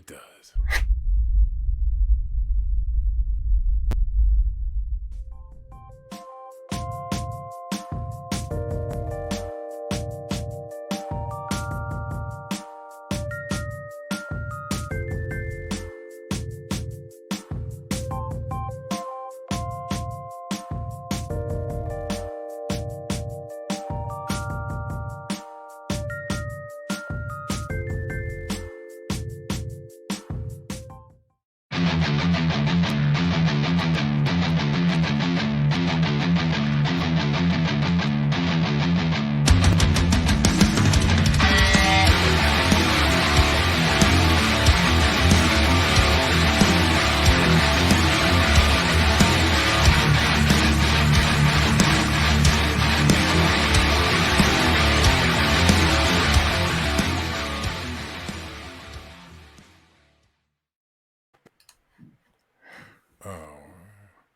It does.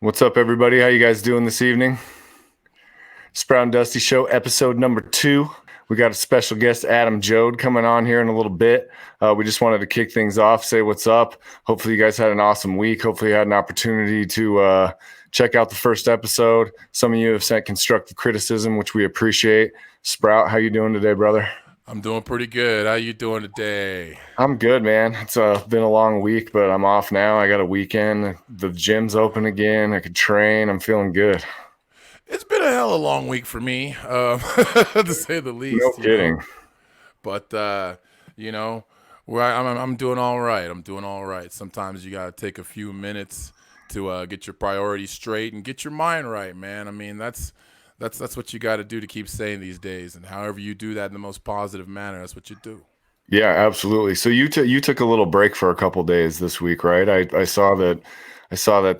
What's up, everybody? How you guys doing this evening? Sprout and Dusty Show, episode number 2. We got a special guest, Adam Joad, coming on here in a little bit. We just wanted to kick things off, say what's up. Hopefully you guys had an awesome week. Hopefully you had an opportunity to check out the first episode. Some of you have sent constructive criticism, which we appreciate. Sprout, how you doing today, brother? I'm doing pretty good. How you doing today? I'm good, man. It's been a long week, but I'm off now. I got a weekend. The gym's open again. I could train. I'm feeling good. It's been a hell of a long week for me, to say the least. No kidding. But I'm doing all right. I'm doing all right. Sometimes you gotta take a few minutes to get your priorities straight and get your mind right, man. I mean, that's what you got to do to keep saying these days. And however you do that in the most positive manner, that's what you do. Yeah, absolutely. So you took a little break for a couple days this week, right? I saw that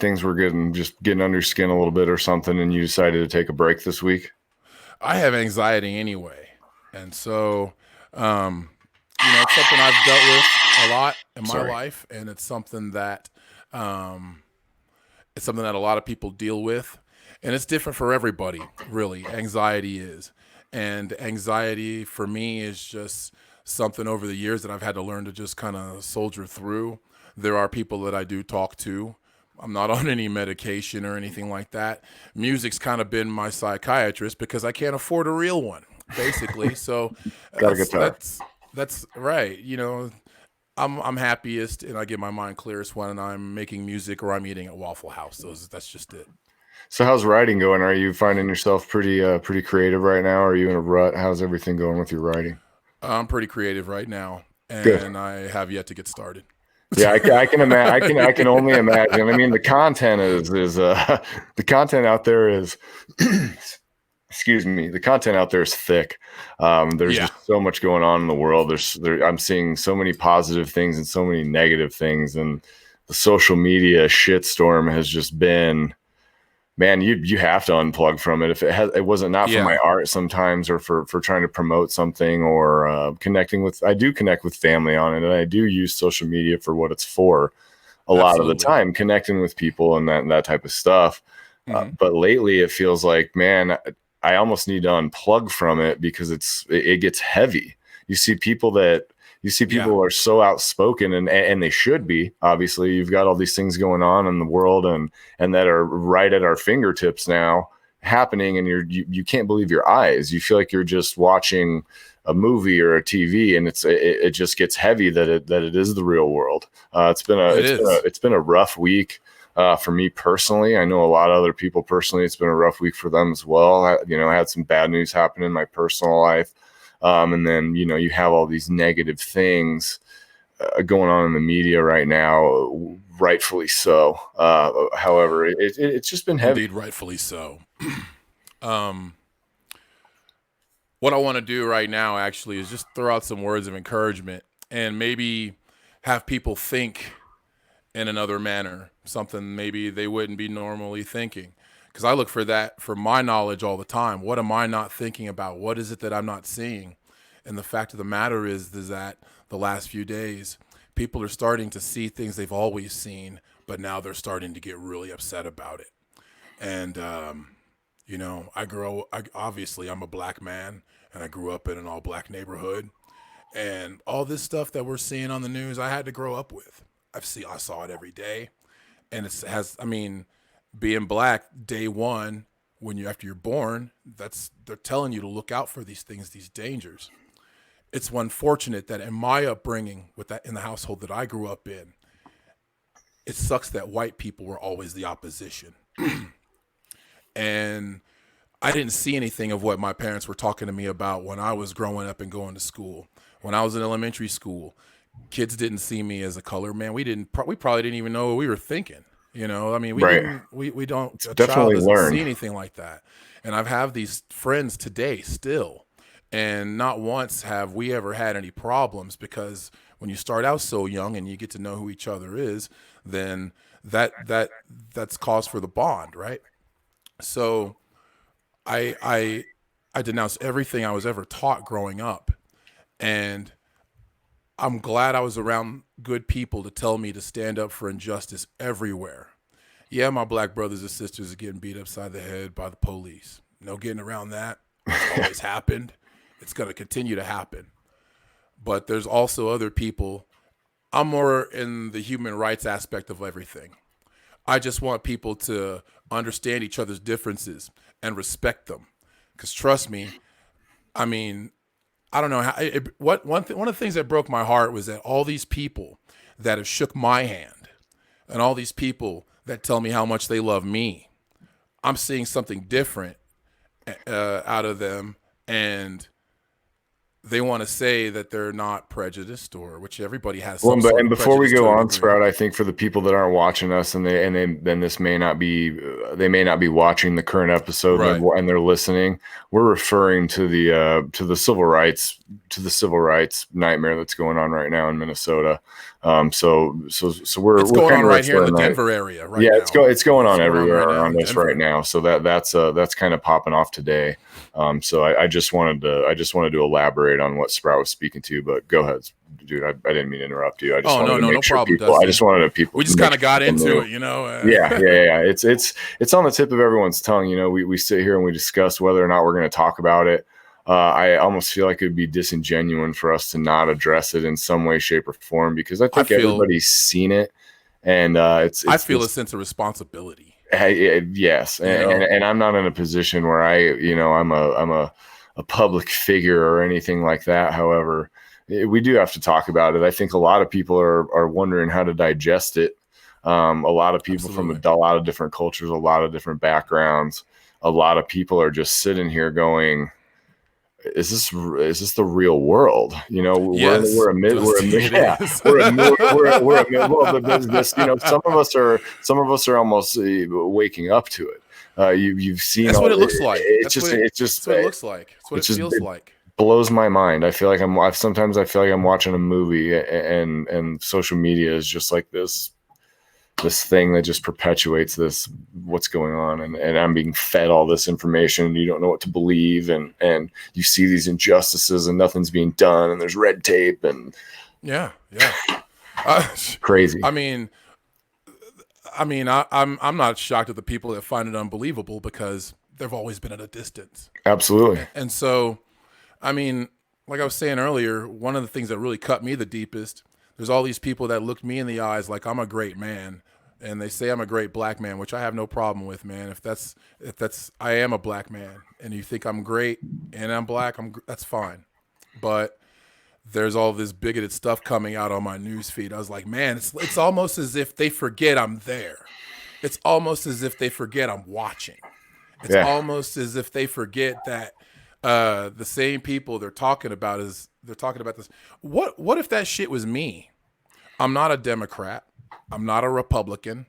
things were getting under your skin a little bit or something, and you decided to take a break this week. I have anxiety anyway, and so it's something I've dealt with a lot in my life, and it's something that a lot of people deal with. And it's different for everybody, really. Anxiety is. And anxiety for me is just something over the years that I've had to learn to just kind of soldier through. There are people that I do talk to. I'm not on any medication or anything like that. Music's kind of been my psychiatrist because I can't afford a real one, basically. So that's right. I'm happiest and I get my mind clearest when I'm making music or I'm eating at Waffle House. That's just it. So how's writing going? Are you finding yourself pretty creative right now? Are you in a rut? How's everything going with your writing? I'm pretty creative right now, and Good. I have yet to get started. Yeah, I can imagine. I can only imagine. I mean, the content is the content out there is excuse me. The content out there is thick. There's just so much going on in the world. I'm seeing so many positive things and so many negative things, and the social media shitstorm has just been. Man, you have to unplug from it. If it wasn't for my art sometimes, or for trying to promote something, or connecting with. I do connect with family on it, and I do use social media for what it's for. A lot of the time, connecting with people and that type of stuff. Mm-hmm. But lately, it feels like, man, I almost need to unplug from it because it gets heavy. You see people who are so outspoken and they should be. Obviously, you've got all these things going on in the world and that are right at our fingertips now happening, and you can't believe your eyes. You feel like you're just watching a movie or a TV, and it just gets heavy that it is the real world. It's been a rough week for me personally. I know a lot of other people personally. It's been a rough week for them as well. I had some bad news happen in my personal life. And then, you have all these negative things going on in the media right now, rightfully so. However, it's just been heavy. Indeed, rightfully so. What I want to do right now, actually, is just throw out some words of encouragement and maybe have people think in another manner, something maybe they wouldn't be normally thinking. Because I look for that for my knowledge all the time. What am I not thinking about? What is it that I'm not seeing? And the fact of the matter is that the last few days, people are starting to see things they've always seen, but now they're starting to get really upset about it. And, obviously I'm a black man, and I grew up in an all-black neighborhood. And all this stuff that we're seeing on the news, I had to grow up with. I saw it every day, and I mean, being black day one when you after you're born, they're telling you to look out for these things, these dangers. It's unfortunate that in my upbringing with that in the household that I grew up in, it sucks that white people were always the opposition. And I didn't see anything of what my parents were talking to me about when I was growing up and going to school. When I was in elementary school, kids didn't see me as a color man. We probably didn't even know what we were thinking. You know, I mean, we don't, a child doesn't see anything like that. And I've have these friends today still, and not once have we ever had any problems, because when you start out so young and you get to know who each other is, then that's cause for the bond, right? So I denounce everything I was ever taught growing up, and I'm glad I was around good people to tell me to stand up for injustice everywhere. Yeah, my black brothers and sisters are getting beat upside the head by the police. No getting around that. It's always happened. It's going to continue to happen. But there's also other people. I'm more in the human rights aspect of everything. I just want people to understand each other's differences and respect them. Because trust me, I mean, I don't know how. One of the things that broke my heart was that all these people that have shook my hand, and all these people that tell me how much they love me, I'm seeing something different out of them, and they want to say that they're not prejudiced, or which everybody has. And before we go on, Sprout, I think for the people that aren't watching us, and this may not be, they may not be watching the current episode, right, and they're listening. We're referring to the civil rights nightmare that's going on right now in Minnesota. So we're going on right here in the Denver area, right? Yeah, it's going on everywhere around us right now. So that's kind of popping off today. So I just wanted to elaborate on what Sprout was speaking to, but go ahead, dude. I didn't mean to interrupt you. I just wanted to make sure problem, people. I just wanted to people. We just kind of got into it, you know. Yeah. It's on the tip of everyone's tongue. You know, we sit here and we discuss whether or not we're going to talk about it. I almost feel like it would be disingenuous for us to not address it in some way, shape, or form, because I think everybody's seen it, and I feel a sense of responsibility. Yes, and I'm not in a position where I'm a public figure or anything like that. However, we do have to talk about it. I think a lot of people are wondering how to digest it. A lot of people from a lot of different cultures, a lot of different backgrounds. A lot of people are just sitting here going, is this the real world? You know, yes, we're a mid business. You know, some of us are almost waking up to it. You've seen that's what it looks like. It's what it looks like. It's what it feels like. Blows my mind. I feel like I'm watching a movie, and social media is just like this thing that just perpetuates what's going on, and I'm being fed all this information, and you don't know what to believe, and you see these injustices and nothing's being done, and there's red tape, and crazy. I mean, I'm not shocked at the people that find it unbelievable, because they've always been at a distance. Absolutely. And so, I mean, like I was saying earlier, one of the things that really cut me the deepest, there's all these people that look me in the eyes like I'm a great man, and they say I'm a great black man, which I have no problem with, man. If I am a black man, and you think I'm great and I'm black, that's fine. But there's all this bigoted stuff coming out on my news feed. I was like, man, it's almost as if they forget I'm there. It's almost as if they forget I'm watching. It's almost as if they forget that the same people they're talking about this. What if that shit was me? I'm not a Democrat. I'm not a Republican.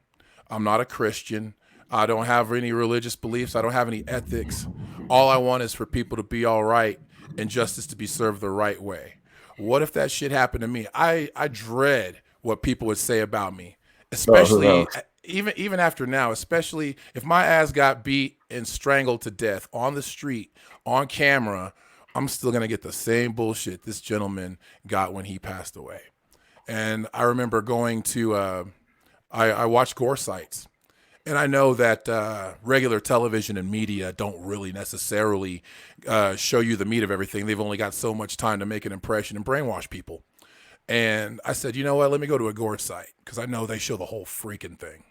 I'm not a Christian. I don't have any religious beliefs. I don't have any ethics. All I want is for people to be all right and justice to be served the right way. What if that shit happened to me? I dread what people would say about me, especially even after now, especially if my ass got beat and strangled to death on the street, on camera. I'm still going to get the same bullshit this gentleman got when he passed away. And I remember going to, I watched gore sites, And I know that regular television and media don't really necessarily show you the meat of everything. They've only got so much time to make an impression and brainwash people. And I said, you know what? Let me go to a gore site because I know they show the whole freaking thing.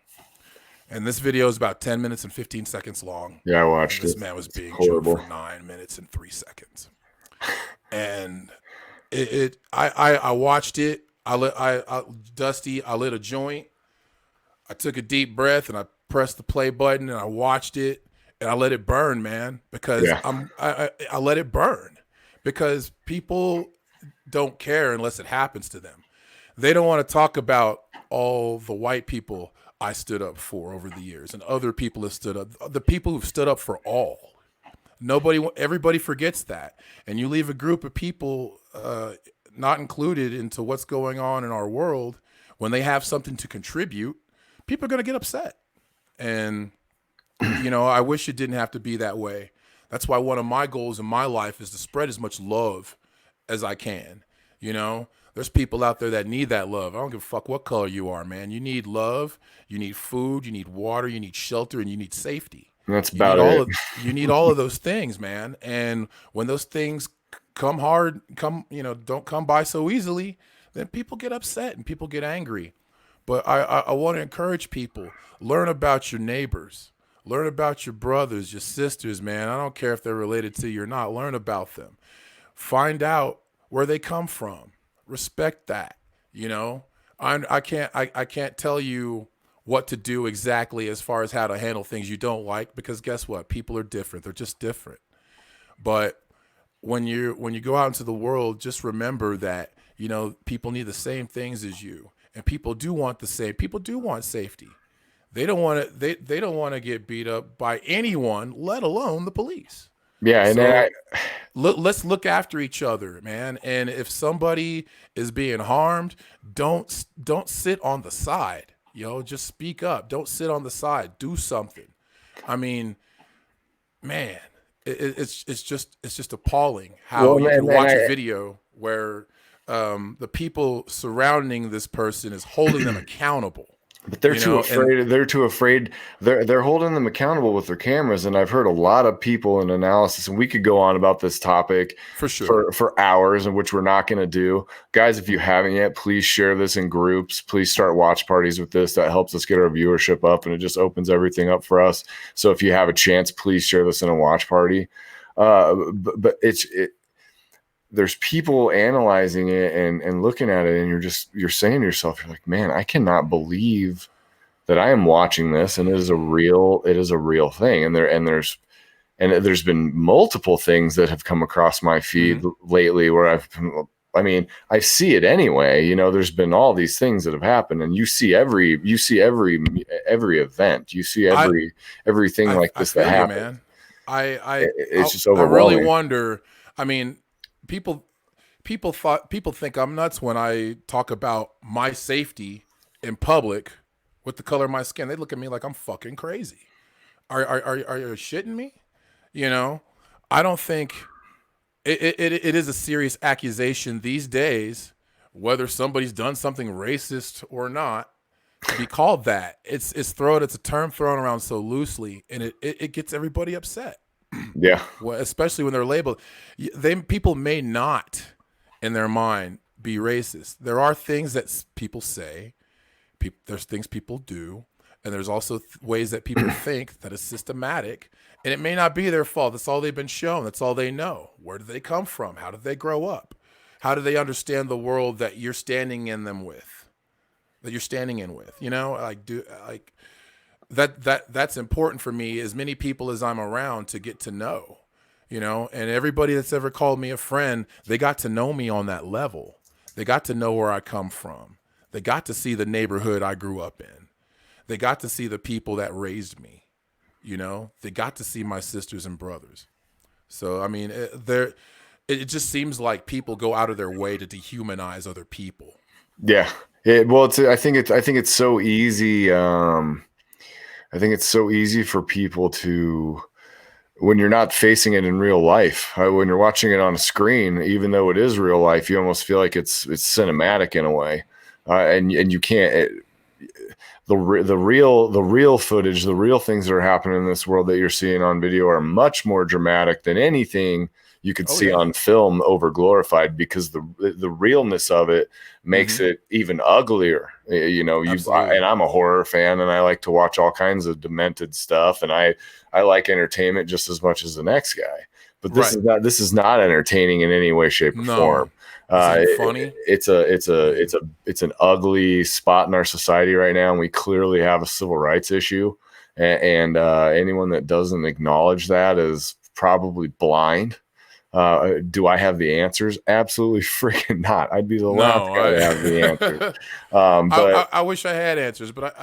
And this video is about 10 minutes and 15 seconds long. Yeah, I watched and this it. man was It's being horrible. choked for 9 minutes and 3 seconds. And I watched it. Dusty, I lit a joint. I took a deep breath and I pressed the play button and I watched it and I let it burn, man, because I let it burn because people don't care unless it happens to them. They don't want to talk about all the white people I stood up for over the years and other people have stood up, the people who've stood up for all. Everybody forgets that. And you leave a group of people not included into what's going on in our world when they have something to contribute, people are going to get upset. And, I wish it didn't have to be that way. That's why one of my goals in my life is to spread as much love as I can. There's people out there that need that love. I don't give a fuck what color you are, man. You need love, you need food, you need water, you need shelter, and you need safety. That's about it. You need all of those things, man. And when those things don't come by so easily, then people get upset and people get angry. But I want to encourage people, learn about your neighbors, learn about your brothers, your sisters, man. I don't care if they're related to you or not. Learn about them. Find out where they come from. Respect that. I can't tell you what to do exactly as far as how to handle things you don't like, because guess what? People are different. They're just different. But when you go out into the world, just remember that, people need the same things as you. And people do want the same. People do want safety. They don't want to. They don't want to get beat up by anyone, let alone the police. Yeah, and so let's look after each other, man. And if somebody is being harmed, don't sit on the side. Just speak up. Don't sit on the side. Do something. I mean, man, it's just appalling how you can watch a video where the people surrounding this person is holding them accountable. But they're too afraid. They're too afraid. They're holding them accountable with their cameras. And I've heard a lot of people in analysis, and we could go on about this topic for sure for hours, and which we're not going to do. Guys, if you haven't yet, please share this in groups. Please start watch parties with this. That helps us get our viewership up, and it just opens everything up for us. So if you have a chance, please share this in a watch party. But there's people analyzing it and looking at it, and you're saying to yourself, you're like, man, I cannot believe that I am watching this, and it is a real thing. And there's been multiple things that have come across my feed lately where I see it anyway. There's been all these things that have happened, and you see every event, you see everything like this that happens. Man. It's just overwhelming. I really wonder. I mean, people think I'm nuts when I talk about my safety in public with the color of my skin. They look at me like I'm fucking crazy. Are you shitting me? I don't think it is a serious accusation these days, whether somebody's done something racist or not, to be called that. It's a term thrown around so loosely, and it gets everybody upset. Yeah. Well, especially when they're labeled. People may not, in their mind, be racist. There are things that people say. There's things people do. And there's also ways that people think that is systematic. And it may not be their fault. That's all they've been shown. That's all they know. Where do they come from? How did they grow up? How do they understand the world that you're standing in with? That's important for me, as many people as I'm around, to get to know, and everybody that's ever called me a friend, they got to know me on that level. They got to know where I come from. They got to see the neighborhood I grew up in. They got to see the people that raised me, they got to see my sisters and brothers. So, I mean, it just seems like people go out of their way to dehumanize other people. Yeah. I think it's so easy. I think it's so easy for people to, when you're not facing it in real life, when you're watching it on a screen, even though it is real life, you almost feel like it's cinematic in a way, and you can't. the real footage, the real things that are happening in this world that you're seeing on video are much more dramatic than anything you could see on film over glorified, because the realness of it makes it even uglier. You know, and I'm a horror fan and I like to watch all kinds of demented stuff, and I like entertainment just as much as the next guy. But this is not entertaining in any way, shape, or form. Funny. It's an ugly spot in our society right now, and we clearly have a civil rights issue. And anyone that doesn't acknowledge that is probably blind. Do I have the answers? Absolutely freaking not. I'd be the last guy to have the answers. But I wish I had answers, but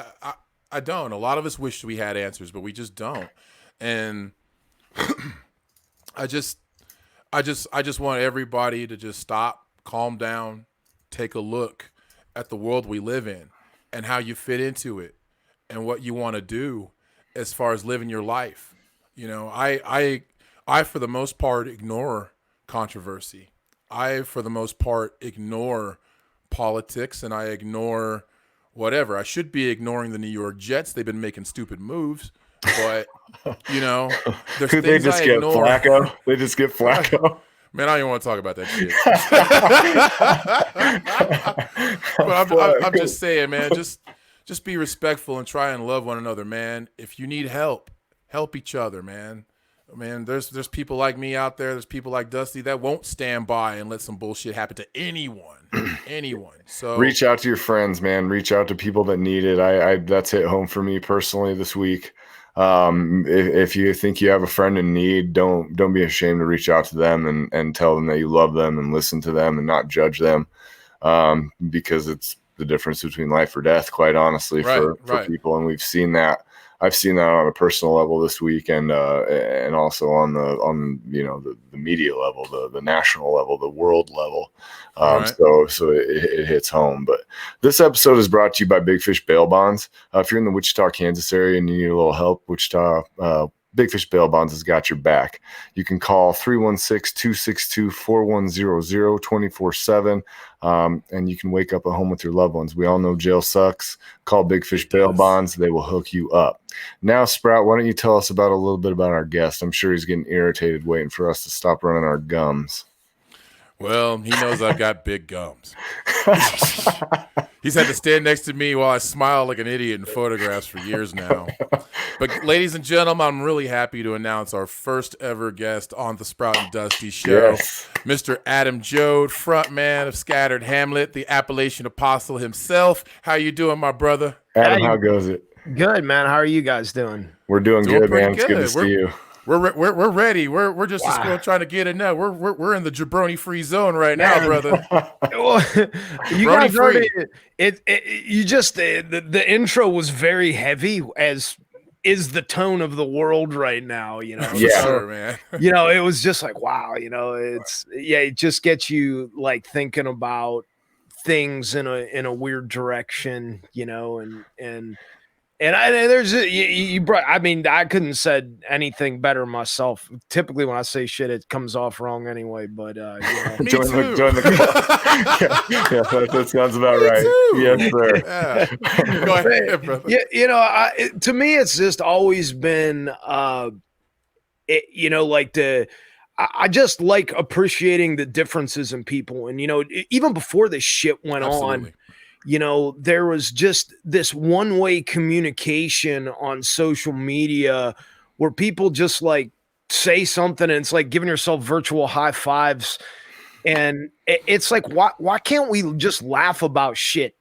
I don't. A lot of us wish we had answers, but we just don't. And I just want everybody to just stop, calm down, take a look at the world we live in and how you fit into it and what you want to do as far as living your life. You know, I for the most part ignore controversy. I for the most part ignore politics, and I ignore whatever. I should be ignoring the New York Jets. They've been making stupid moves, but you know, there's things they just I get ignore. Flacco. They just get Flacco. Man, I don't even want to talk about that shit. But I'm just saying, man, just be respectful and try and love one another, man. If you need help, help each other, man. Man, there's people like me out there. There's people like Dusty that won't stand by and let some bullshit happen to anyone. So reach out to your friends, man. Reach out to people that need it. I that's hit home for me personally this week. If you think you have a friend in need, don't be ashamed to reach out to them and tell them that you love them and listen to them and not judge them, because it's the difference between life or death, quite honestly, for people. And we've seen that. I've seen that on a personal level this week, and also on the media level, the national level, the world level. So it hits home. But this episode is brought to you by Big Fish Bail Bonds. If you're in the Wichita, Kansas area and you need a little help, Wichita Big Fish Bail Bonds has got your back. You can call 316-262-4100 24/7, and you can wake up at home with your loved ones. We all know jail sucks. Call Big Fish Bail Bonds. They will hook you up. Now, Sprout, why don't you tell us a little bit about our guest? I'm sure he's getting irritated waiting for us to stop running our gums. Well, he knows I've got big gums. He's had to stand next to me while I smile like an idiot in photographs for years now. But ladies and gentlemen, I'm really happy to announce our first ever guest on the Sprout and Dusty show, Mr. Adam Joad, frontman of Scattered Hamlet, the Appalachian Apostle himself. How you doing, my brother? Adam, how goes it? Good, man. How are you guys doing? We're doing good, man. It's good to see you. We're ready. We're just still trying to get in there. We're in the jabroni free zone right now, brother. Well, you guys heard it. You just the intro was very heavy, as is the tone of the world right now. You know, yeah, sure, man. You know, it was just like, wow. You know, it just gets you like thinking about things in a weird direction. You know, and I mean, I couldn't said anything better myself. Typically, when I say shit, it comes off wrong anyway. But you know. Me too. That sounds about right. Too. Yes, sir. Yeah. Go ahead, brother. Yeah, you know, to me, it's just always been, you know, like I just like appreciating the differences in people, and you know, even before this shit went on. You know, there was just this one-way communication on social media where people just like say something and it's like giving yourself virtual high fives. And it's like, why can't we just laugh about shit?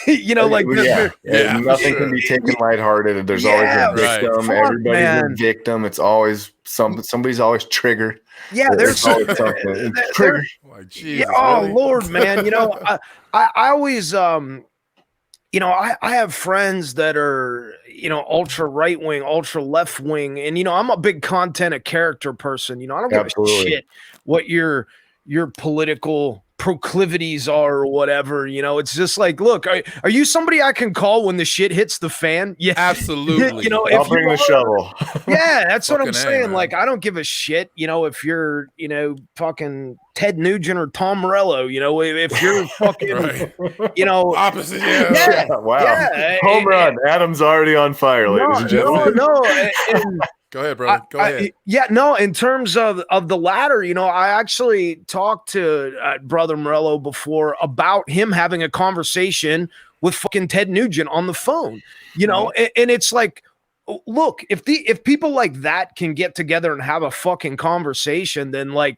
You know, like nothing can be taken lighthearted. There's always a victim. Everybody's a victim. It's always somebody's always triggered. Yeah, there's always something. Triggered. Like, Jesus, really? Lord, man. You know, I always you know, I have friends that are, you know, ultra right wing, ultra left wing, and you know, I'm a big content, a character person. You know, I don't give a shit what your political proclivities are or whatever. You know, it's just like, look, are you somebody I can call when the shit hits the fan? Yeah, absolutely. You know, I'll bring the shovel. Yeah, that's what I'm saying. Man. Like, I don't give a shit, you know, if you're, you know, fucking Ted Nugent or Tom Morello, you know, if you're fucking, Right. you know, Opposite. yeah, Wow. yeah, Home run. Adam's already on fire, ladies and gentlemen. and Go ahead, brother. Go ahead. yeah, no. In terms of the latter, you know, I actually talked to Brother Morello before about him having a conversation with fucking Ted Nugent on the phone. You know, and it's like, look, if people like that can get together and have a fucking conversation, then like,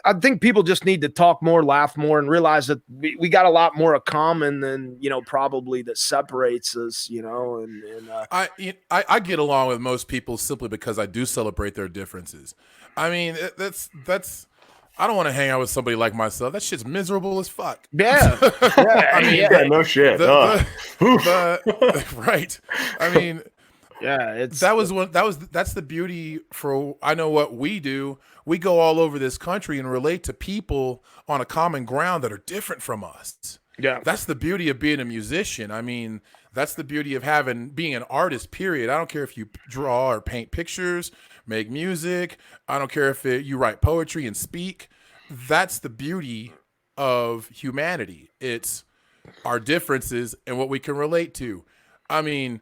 I think people just need to talk more, laugh more, and realize that we got a lot more of common than, you know, probably that separates us, you know. And I get along with most people simply because I do celebrate their differences. I mean, that's I don't want to hang out with somebody like myself. That shit's miserable as fuck. Yeah. I mean, yeah, no shit. Right. I mean, yeah, that's the beauty for, I know what we do. We go all over this country and relate to people on a common ground that are different from us. Yeah. That's the beauty of being a musician. I mean, that's the beauty of being an artist, period. I don't care if you draw or paint pictures, make music. I don't care if you write poetry and speak. That's the beauty of humanity. It's our differences and what we can relate to. I mean,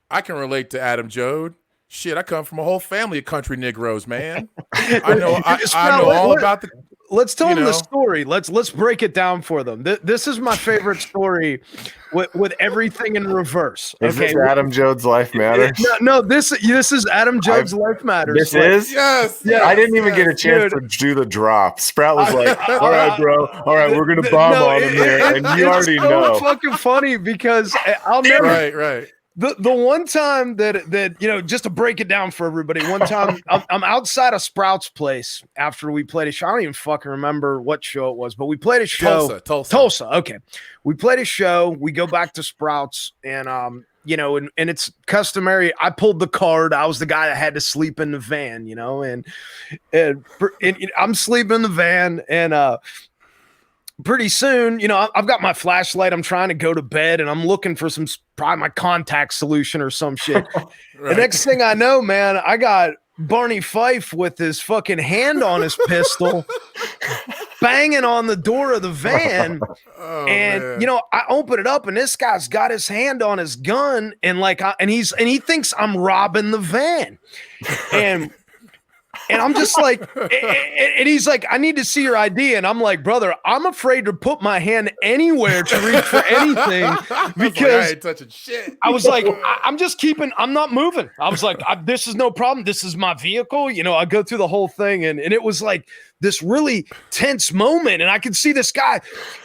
I can relate to Adam Joad. Shit, I come from a whole family of country Negroes, man. I know all about the. Let's tell them the story. Let's break it down for them. This is my favorite story with everything in reverse. Is this Adam Joad's Life Matters? No, this is Adam Joad's Life Matters. This is? Yes. I didn't even get a chance to do the drop. Sprout was like, all right, bro. All right, we're going to bomb on him here. And you already know. It's so fucking funny because I'll never. Right. The one time that you know, just to break it down for everybody, one time I'm outside of Sprout's place after we played a show. I don't even fucking remember what show it was, but we played a show. Tulsa. Okay, we played a show. We go back to Sprout's, and you know, and it's customary. I pulled the card. I was the guy that had to sleep in the van, you know, and I'm sleeping in the van, and pretty soon, you know, I've got my flashlight. I'm trying to go to bed, and I'm looking for probably my contact solution or some shit. Right. The next thing I know, man, I got Barney Fife with his fucking hand on his pistol, banging on the door of the van. Man. You know, I open it up, and this guy's got his hand on his gun, and he thinks I'm robbing the van, and I'm just like, and he's like, I need to see your ID. And I'm like, brother, I'm afraid to put my hand anywhere to reach for anything because I ain't touching shit. I was like, I'm not moving. I was like, this is no problem. This is my vehicle. You know, I go through the whole thing. And it was like this really tense moment. And I could see this guy,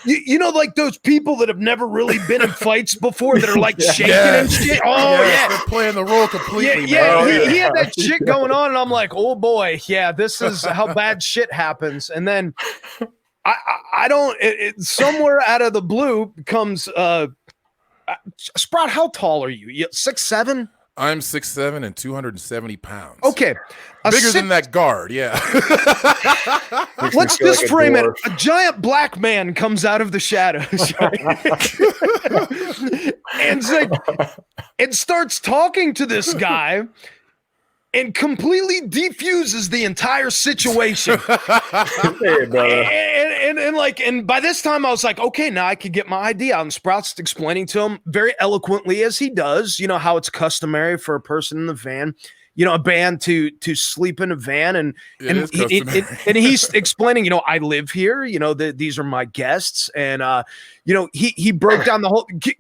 you know, like those people that have never really been in fights before that are like shaking and shit. Oh, yeah. They're playing the role completely. He had that shit going on. And I'm like, oh boy, yeah, this is how bad shit happens. And then I don't, somewhere out of the blue comes, Sprout, how tall are you? 6'7"? I'm 6'7" and 270 pounds. Okay. Bigger than that guard, yeah. Let's just frame it. A giant black man comes out of the shadows. and starts talking to this guy and completely defuses the entire situation. Hey, brother. And by this time I was like, okay, now I can get my ID out. And Sprout's explaining to him very eloquently, as he does, you know, how it's customary for a person in the van, you know, a band to sleep in a van. And he's explaining, you know, I live here, you know, these are my guests. And, you know, he broke down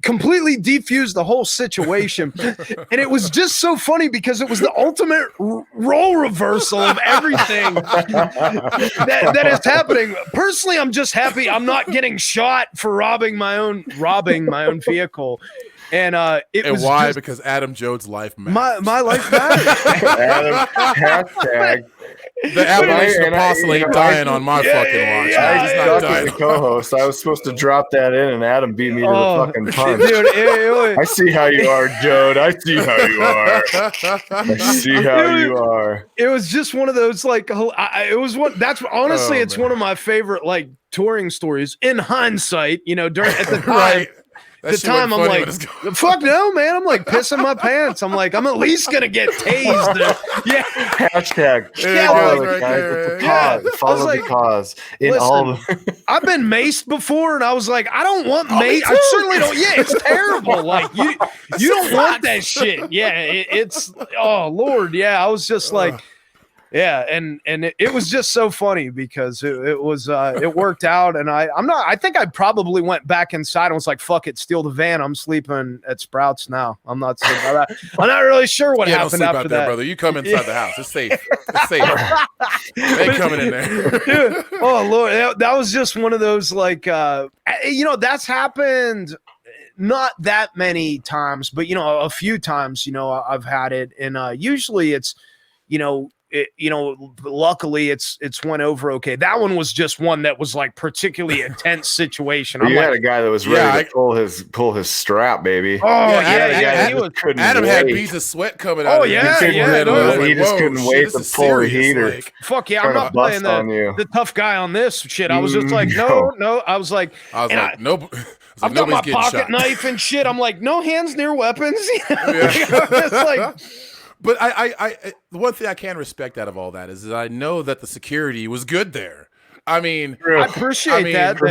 completely defused the whole situation. And it was just so funny because it was the ultimate role reversal of everything that is happening. Personally, I'm just happy I'm not getting shot for robbing my own vehicle. And and was why? just, Because Adam Joad's life matters. my life matters. Adam, hashtag. The Appalachian Apostle ain't dying on my fucking watch. I He's not suck as dying. a co-host. I was supposed to drop that in, and Adam beat me to the fucking punch. Dude, I see how you are, Joad. I see how you are. I see how you are. It was just one of those like it was one. That's honestly, it's one of my favorite like touring stories. In hindsight, during at the time. Right. The time I'm like, fuck no, man. I'm like pissing my pants. I'm like, I'm at least gonna get tased. Yeah. Hashtag. Yeah, follow right it, guys. there. It's a cause. Yeah. Follow like, the cause. In listen, all the I've been maced before, and I was like, I don't want mace. I certainly don't. Yeah, it's terrible. Like you don't want that shit. Yeah, it's oh Lord. Yeah, I was just like. Yeah, and it was just so funny because it worked out, and I think I probably went back inside and was like, fuck it, steal the van. I'm sleeping at Sprouts now. I'm not saying that. I'm not really sure what happened don't sleep after out there, that. brother. You come inside the house. It's safe. It's safe. They ain't coming in there. Dude, oh Lord, that was just one of those like that's happened not that many times, but a few times, I've had it, and usually it's luckily it's went over okay. That one was just one that was like particularly a tense situation. You had a guy that was ready to pull his strap, baby. Oh Adam had beads of sweat coming out. He just couldn't wait to pull the heater. Like, fuck yeah, I'm not playing the tough guy on this shit. I was just like, no. I was like, no. I've got my pocket knife and shit. I'm like, no hands near weapons. It's like. But I the one thing I can respect out of all that is that I know that the security was good there. I mean, I appreciate that for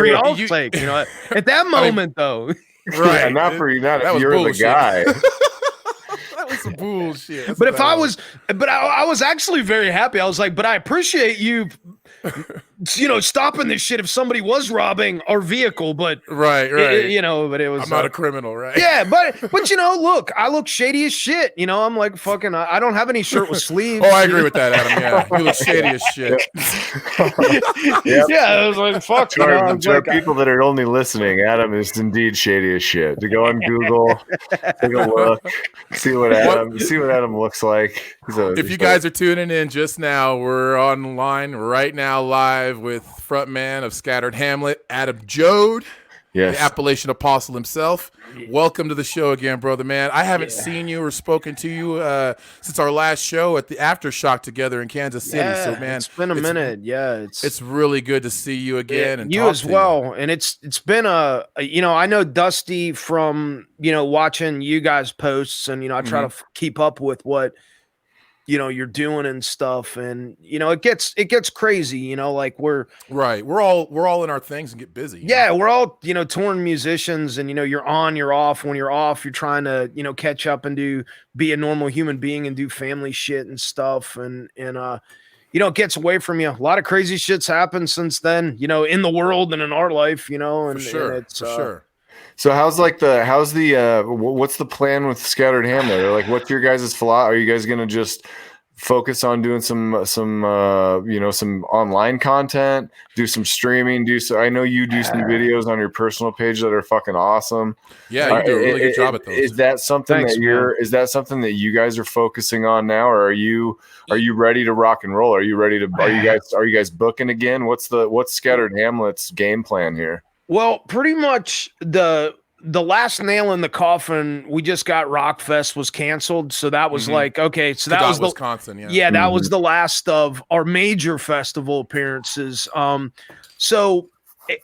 y'all's sake. At that moment though, right? Yeah, not for you. Not if you're the guy. That was some bullshit. That's but I was actually very happy. I was like, but I appreciate you. Stopping this shit if somebody was robbing our vehicle, but right. But it was. I'm not a criminal, right? Yeah, but look, I look shady as shit. I'm like fucking. I don't have any shirt with sleeves. Oh, I agree with that, Adam. Yeah, you look shady as shit. Yeah, I was like, fuck. To people that are only listening, Adam is indeed shady as shit. To go on Google, take a look, see what Adam looks like. If you guys are tuning in just now, we're online right now, live with frontman of Scattered Hamlet, Adam Joad, the Appalachian Apostle himself. Welcome to the show again, brother, man. I haven't seen you or spoken to you since our last show at the Aftershock together in Kansas City. So, man, it's been a minute. Yeah, it's really good to see you again and you talk as to well. You. And it's been I know Dusty from watching you guys posts, and I try to keep up with what you're doing and stuff, and it gets crazy, like we're all in our things and get busy. Yeah, we're all touring musicians, and you're on, you're off. When you're off, you're trying to catch up and be a normal human being and do family shit and stuff, and it gets away from you. A lot of crazy shit's happened since then, in the world and in our life, and for sure. So what's the plan with Scattered Hamlet? Or like, what's your guys' flaw? Are you guys gonna just focus on doing some online content, do some streaming, I know you do some videos on your personal page that are fucking awesome. Yeah, you do a really good job at those. Is that something that you guys are focusing on now, or are you ready to rock and roll? Are you guys booking again? What's Scattered Hamlet's game plan here? Well, pretty much the last nail in the coffin, we just got Rockfest was canceled. So that was like, okay. So that was Wisconsin. Yeah. That was the last of our major festival appearances. So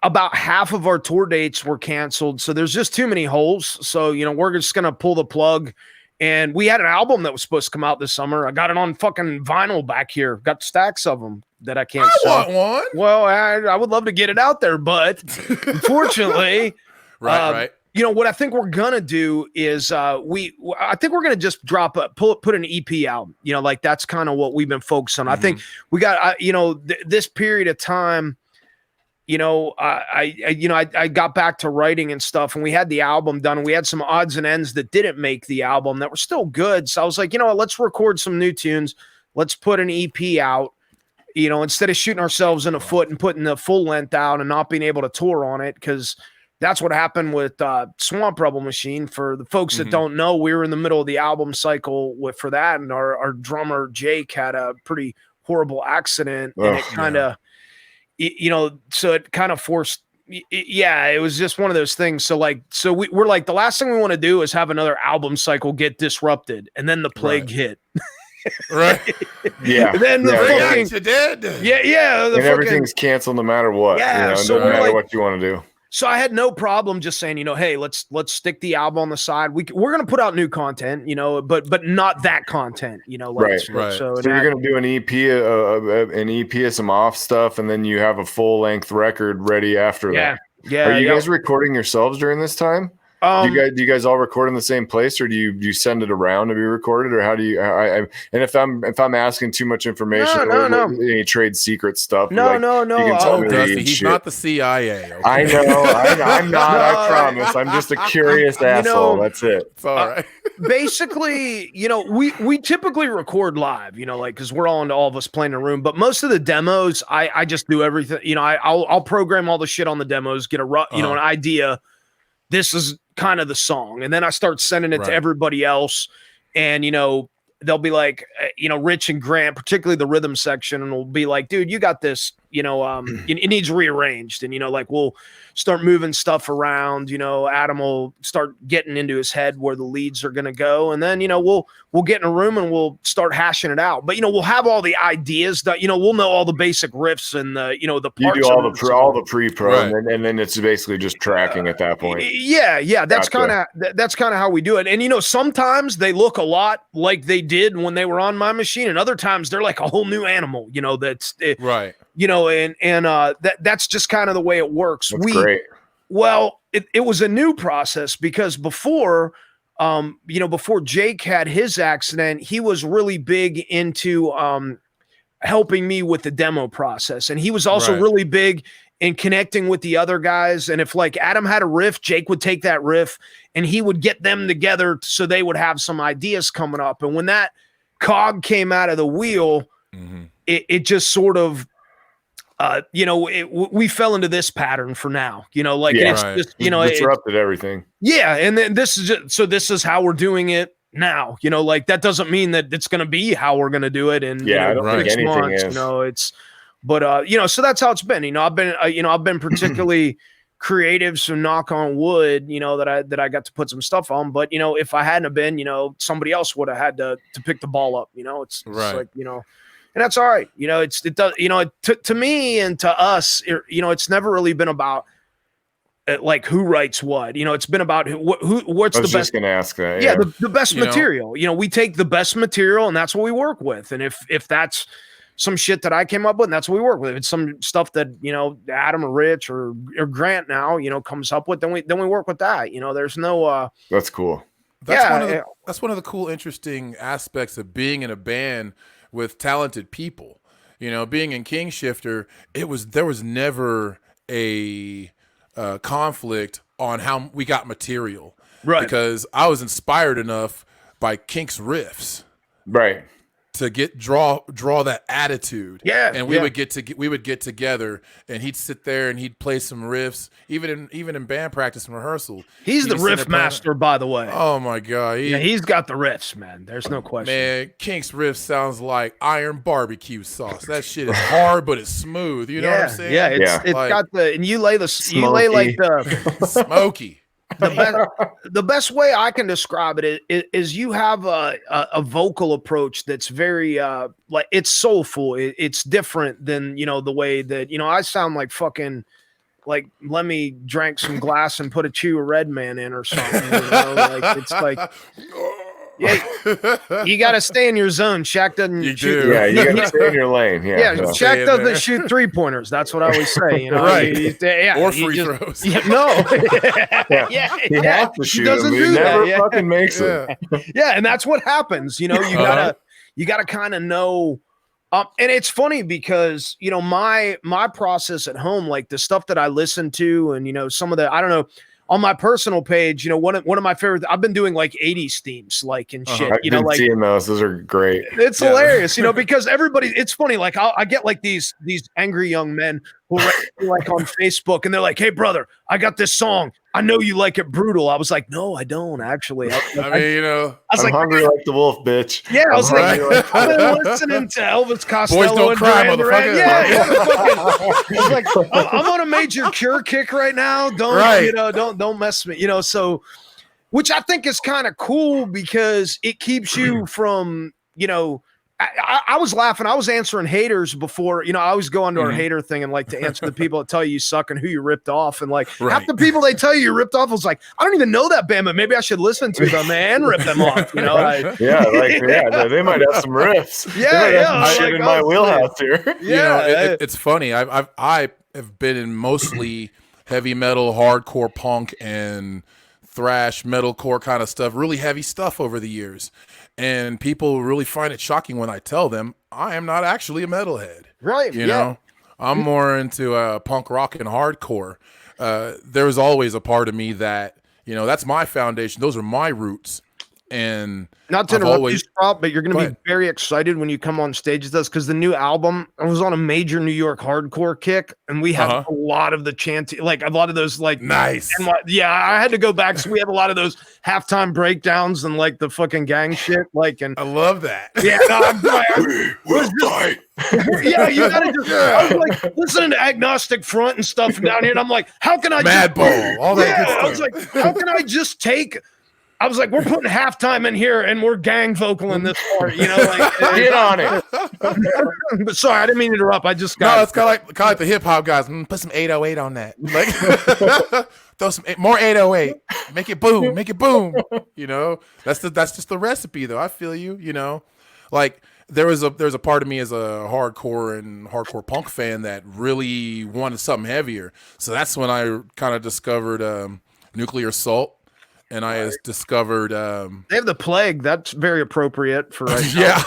about half of our tour dates were canceled. So there's just too many holes. So, we're just going to pull the plug. And we had an album that was supposed to come out this summer. I got it on fucking vinyl back here. Got stacks of them that I can't sell. Want one. Well, I would love to get it out there, but unfortunately, right. What I think we're gonna do is I think we're gonna just put an EP out. Like that's kind of what we've been focused on. I think we got this period of time. I got back to writing and stuff, and we had the album done, and we had some odds and ends that didn't make the album that were still good. So I was like, let's record some new tunes. Let's put an EP out. Instead of shooting ourselves in the foot and putting the full length out and not being able to tour on it, because that's what happened with Swamp Rebel Machine. For the folks that don't know, we were in the middle of the album cycle for that, and our drummer Jake had a pretty horrible accident, and it kind of, so it kind of forced. Yeah, it was just one of those things. So we're like, the last thing we want to do is have another album cycle get disrupted, and then the plague hit. Right. Yeah. And then the fucking, you did. Yeah. And everything's canceled no matter what. Yeah. So no matter what you want to do. So I had no problem just saying, hey, let's stick the album on the side. We're gonna put out new content, but not that content, right. So you're gonna do an EP of some off stuff, and then you have a full length record ready after that. Yeah. Are you guys recording yourselves during this time? Do you guys all record in the same place, or do you send it around to be recorded, or how do you? And if I'm asking too much information, no. Any trade secret stuff? No. You can tell me Dusty, he's not the CIA. Okay? I know. I'm not. I promise. I'm just a curious asshole. That's it. It's all right. Basically, we typically record live, because we're all of us playing in a room. But most of the demos, I just do everything. I'll program all the shit on the demos, get an idea. This is kind of the song, and then I start sending it to everybody else, and they'll be like, Rich and Grant, particularly the rhythm section, and will be like, dude, you got this, it needs rearranged, and we'll start moving stuff around. Adam will start getting into his head where the leads are going to go, and then we'll get in a room and we'll start hashing it out. But we'll have all the ideas that we'll know all the basic riffs and the the parts. You do all the pre-pro, and then it's basically just tracking at that point. Yeah, that's kind of how we do it. And sometimes they look a lot like they did when they were on my machine, and other times they're like a whole new animal. That's right. That's just kind of the way it works. That's great. Well, it was a new process because before Jake had his accident, he was really big into helping me with the demo process, and he was also really big in connecting with the other guys. And if Adam had a riff, Jake would take that riff and he would get them together so they would have some ideas coming up. And when that cog came out of the wheel, it just sort of we fell into this pattern for now, it's just, disrupted everything. Yeah. And then this is how we're doing it now, that doesn't mean that it's going to be how we're going to do it. And I don't think 6 anything months, but so that's how it's been. I've been particularly creative, so knock on wood, that I got to put some stuff on. But if I hadn't have been, somebody else would have had to pick the ball up. It's like, and that's all right. To me and to us, it's never really been about who writes what. It's been about what's the best. I was just going to ask that. Yeah, the best material. We take the best material, and that's what we work with. And if that's some shit that I came up with, and that's what we work with. If it's some stuff that Adam or Rich or Grant now comes up with, then we work with that. There's no. That's cool. That's one of the cool, interesting aspects of being in a band with talented people. Being in King Shifter, there was never a conflict on how we got material, right? Because I was inspired enough by Kink's riffs, right, to draw that attitude. Yeah. And we would get together, and he'd sit there and he'd play some riffs, even in band practice and rehearsal. He's the riff master, by the way. Oh my God. He's got the riffs, man. There's no question. Man, Kink's riff sounds like iron barbecue sauce. That shit is hard, but it's smooth. You know what I'm saying? Yeah, it's got and you lay like the smoky. The best way I can describe it is you have a vocal approach that's very it's soulful. It's different than the way that I sound like fucking Lemmy drank some glass and put a chew of Red Man in or something. It's like. Yeah, you got to stay in your zone. Shaq doesn't shoot. Yeah, you got to stay in your lane. Yeah, Shaq doesn't shoot 3-pointers. That's what I always say. Right. Or free throws. He has to shoot. He doesn't do that. Never fucking makes it. Yeah, and that's what happens. You gotta kind of know. And it's funny because my process at home, like the stuff that I listen to, and some of the I don't know. On my personal page, one of my favorite. I've been doing 80s themes, and shit. I've been seeing those. Those are great. It's hilarious, because everybody. It's funny. I get these angry young men who write me, like on Facebook, and they're like, "Hey, brother, I got this song. I know you like it brutal." I was like, "No, I don't actually." I mean, was I'm like, hungry like the wolf, bitch. yeah, I was like, right. I've been listening to Elvis Costello. Boys don't and cry, Duran Duran. motherfucker. Yeah, I was like, I'm on a major Cure kick right now. Don't don't mess with me. So, which I think is kind of cool because it keeps you from, I was laughing. I was answering haters before, I always go onto our hater thing and like to answer the people that tell you suck and who you ripped off. And like half the people they tell you ripped off was like, I don't even know that band, but maybe I should listen to them and rip them off. They might have some riffs. Yeah. Shit in my wheelhouse here. Yeah. It's funny. I have been in mostly heavy metal, hardcore punk, and thrash, metalcore kind of stuff, really heavy stuff over the years. And people really find it shocking when I tell them I am not actually a metalhead. Right. You know, I'm more into punk rock and hardcore. There's always a part of me that, that's my foundation. Those are my roots. And not to interrupt you, Sprout, but you're going to be very excited when you come on stage with us because the new album, I was on a major New York hardcore kick, and we have a lot of the chanting, like a lot of those, like nice. And I had to go back, so we have a lot of those halftime breakdowns and like the fucking gang shit, like. And I love that. Yeah, yeah, you gotta just. I was like listening to Agnostic Front and stuff down here, and I'm like, how can I? Madball, all that good stuff. I was like, how can I just take? I was like, we're putting halftime in here and we're gang vocal in this part, like get on it. But sorry, I didn't mean to interrupt. I just got it's kind of like the hip hop guys. Put some 808 on that. Like throw some more 808. Make it boom. That's just the recipe though. I feel you, like there's a part of me as a hardcore punk fan that really wanted something heavier. So that's when I kind of discovered Nuclear Assault. And I discovered they have The Plague. That's very appropriate for right now.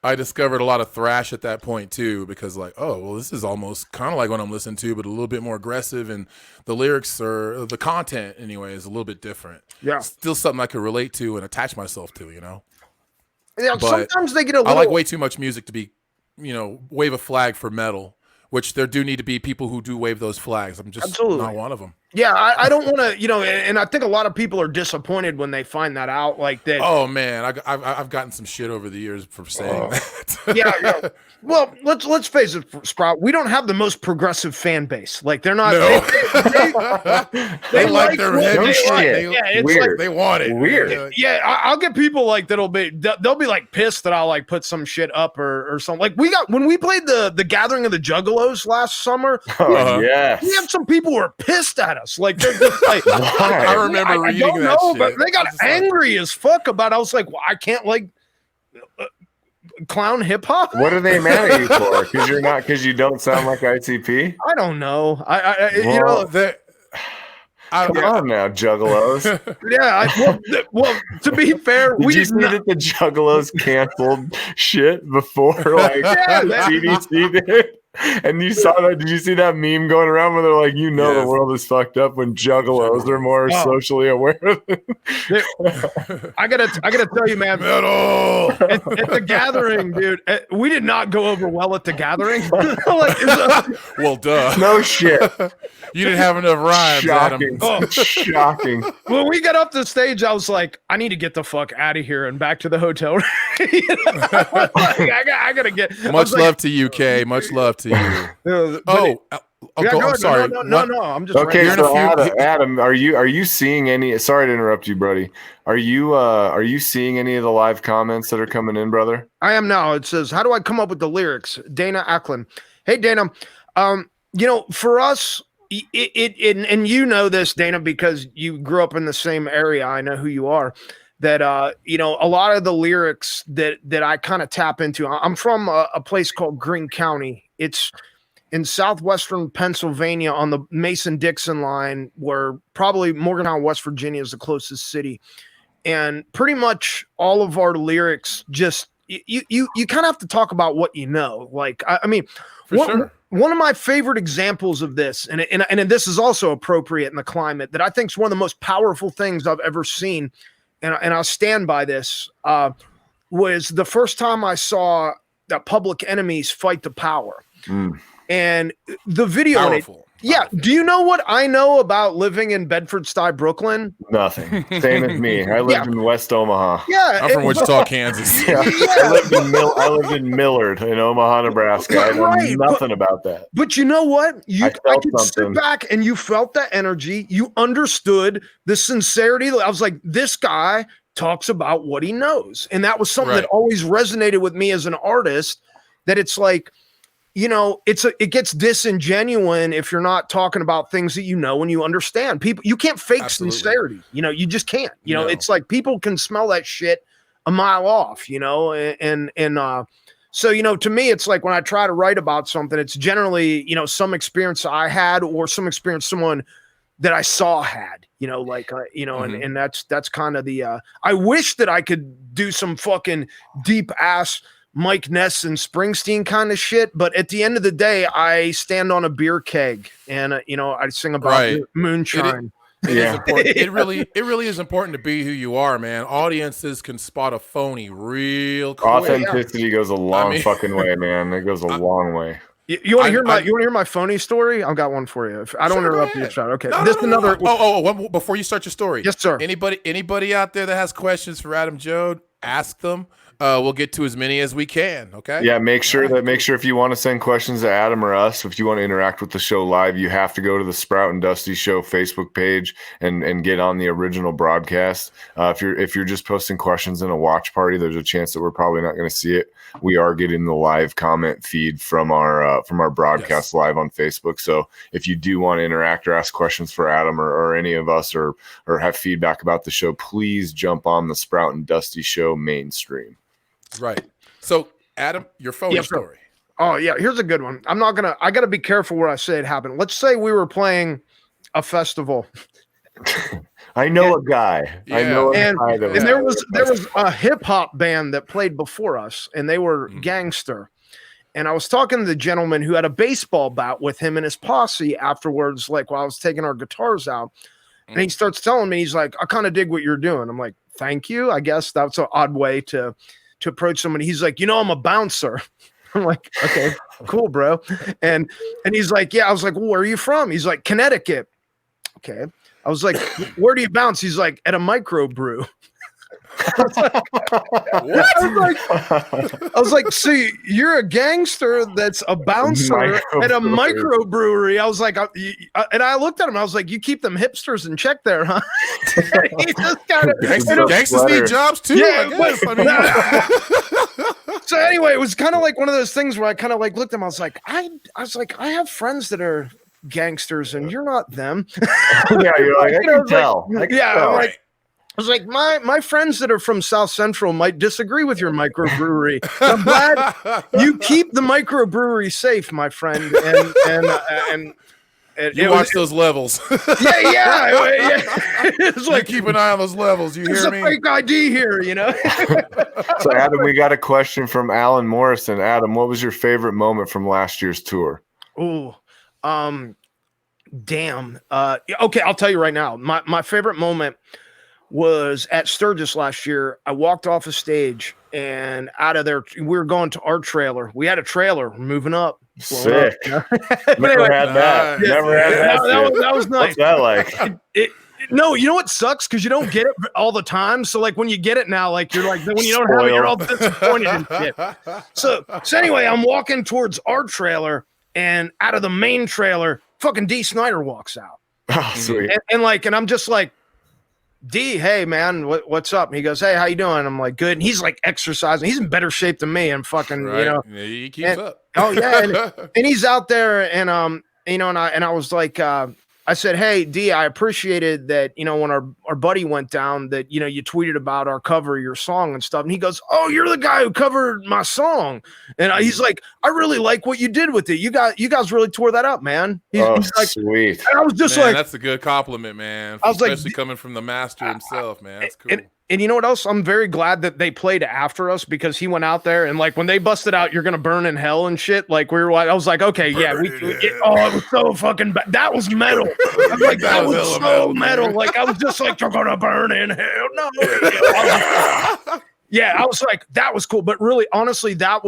I discovered a lot of thrash at that point too, because like, this is almost kind of like what I'm listening to, but a little bit more aggressive, and the lyrics or the content anyway is a little bit different. Yeah, still something I could relate to and attach myself to. Yeah, but sometimes they get a little. I like way too much music to be, wave a flag for metal. Which there do need to be people who do wave those flags. I'm just not one of them. Yeah, I don't want to, and I think a lot of people are disappointed when they find that out, like that. Oh man, I've gotten some shit over the years for saying that. Yeah. Well, let's face it, Sprout. We don't have the most progressive fan base. Like they're not. No. They like their heavy shit. It's weird. like they want it. Weird. Yeah, I'll get people like they'll be like pissed that I'll like put some shit up or something. Like when we played the Gathering of the Juggalos last summer. Yes. We have some people who are pissed at us. Like they're just like. I remember reading that shit. But they got angry as fuck about it. I was like, well, I can't like. Clown hip hop? What are they mad at you for? Because you don't sound like ICP? I don't know. Come on now, Juggalos. To be fair, did you see that the Juggalos canceled shit before TDC did? And you saw that? Did you see that meme going around where they're like, the world is fucked up when Juggalos are more socially aware? I gotta tell you, man. Metal at the Gathering, dude. We did not go over well at the Gathering. Well, duh. No shit. You didn't have enough rhymes. Shocking. Adam. Shocking. When we got up the stage, I was like, I need to get the fuck out of here and back to the hotel. I gotta get. Much love to you, Kay. Much love to you. I'm sorry. No. I'm just okay. So Adam, are you seeing any? Sorry to interrupt you, buddy. Are you seeing any of the live comments that are coming in, brother? I am now. It says, "How do I come up with the lyrics?" Dana Ackland. Hey, Dana. For us, and you know this, Dana, because you grew up in the same area. I know who you are. That a lot of the lyrics that I kind of tap into. I'm from a place called Greene County. It's in southwestern Pennsylvania on the Mason-Dixon line, where probably Morgantown, West Virginia is the closest city. And pretty much all of our lyrics just you kind of have to talk about what you know. Like I mean, one of my favorite examples of this, and this is also appropriate in the climate, that I think is one of the most powerful things I've ever seen. And I'll stand by this, was the first time I saw that public enemies fight the power. And the video, Powerful. yeah. Do you know what I know about living in Bedford-Stuy, Brooklyn? Nothing. Same as me. I lived in West Omaha. Yeah, I'm from Wichita, Kansas. Yeah. I lived in Millard in Omaha, Nebraska. I know nothing about that. But you know what? I could something. sit back and you felt that energy. You understood the sincerity. I was like, this guy talks about what he knows. And that was something that always resonated with me as an artist, that it's like, you know, it gets disingenuous if you're not talking about things that you know and you understand. People, you can't fake sincerity. You know, you just can't. You know, it's like people can smell that shit a mile off. You know, and so, you know, to me, it's like when I try to write about something, it's generally, you know, some experience I had or some experience someone that I saw had. You know, like you know, and that's kind of the. I wish that I could do some fucking deep ass Mike Ness and Springsteen kind of shit, but at the end of the day, I stand on a beer keg and you know, I sing about moonshine. It is important. It really is important to be who you are, man. Audiences can spot a phony real quick. Authenticity goes a long fucking way, man. It goes a long way. You want to hear my phony story? I've got one for you. I don't interrupt you. Okay. Another. Before you start your story. Yes, sir. Anybody out there that has questions for Adam Joad, ask them. We'll get to as many as we can. Okay. Yeah. Make sure if you want to send questions to Adam or us, if you want to interact with the show live, you have to go to the Sprout and Dusty Show Facebook page and get on the original broadcast. If you're just posting questions in a watch party, there's a chance that we're probably not going to see it. We are getting the live comment feed from our broadcast live on Facebook. So if you do want to interact or ask questions for Adam or any of us or have feedback about the show, please jump on the Sprout and Dusty Show mainstream. Right. So, Adam, your phony story. Oh, yeah. Here's a good one. I got to be careful where I say it happened. Let's say we were playing a festival. I know a guy. Yeah. I know a guy. And there was a hip hop band that played before us, and they were gangster. And I was talking to the gentleman who had a baseball bat with him and his posse afterwards, like while I was taking our guitars out. And he starts telling me, he's like, I kind of dig what you're doing. I'm like, thank you. I guess that's an odd way to approach somebody. He's like, you know, I'm a bouncer. I'm like, okay, cool, bro. And he's like, yeah. I was like, well, where are you from? He's like, Connecticut. Okay. I was like, where do you bounce? He's like, at a microbrew. I was like, see, you're a gangster that's a bouncer at a microbrewery. I was like, and I looked at him. I was like, you keep them hipsters in check there, huh? He just gangsters need jobs too. Yeah, so anyway, it was kind of like one of those things where I kind of like looked at him. I was like, I have friends that are gangsters, and you're not them. Yeah, you're like, I can tell. I was like, my friends that are from South Central might disagree with your microbrewery. I'm glad you keep the microbrewery safe, my friend. And you watch those levels. Yeah. It's like, you keep an eye on those levels. You hear me? There's a fake ID here, you know. So, Adam, we got a question from Alan Morrison. Adam, what was your favorite moment from last year's tour? Oh, damn. Okay, I'll tell you right now. My favorite moment was at Sturgis last year. I walked off a stage, and out of there, we were going to our trailer. We had a trailer. We're moving up. Sick. Never had that. Never had that. That was nice. What's that like? No, you know what sucks? Because you don't get it all the time. So, like, when you get it now, like, you're like, when you don't have it, you're all disappointed and shit. So anyway, I'm walking towards our trailer, and out of the main trailer, fucking D. Snyder walks out. Oh, sweet. And I'm just like, D, hey man, what's up? And he goes, hey, how you doing? I'm like, good. And he's like exercising. He's in better shape than me. And fucking, you know, yeah, he keeps up. Oh yeah, and he's out there, and you know, and I was like, I said, hey D, I appreciated that, you know, when our buddy went down, that, you know, you tweeted about our cover of your song and stuff. And he goes, oh, you're the guy who covered my song. And he's like, I really like what you did with it. You guys really tore that up, man. He's like, sweet. And I was just like, that's a good compliment, man. I was especially like, coming from the master himself, man. That's cool. And you know what else? I'm very glad that they played after us, because he went out there and, like, when they busted out, you're gonna burn in hell and shit. Like, I was like, okay, yeah, it was so fucking bad. That was metal. I'm like, that was so metal. Like, I was just like, you're gonna burn in hell. No. Yeah, I was like, that was cool. But really, honestly, that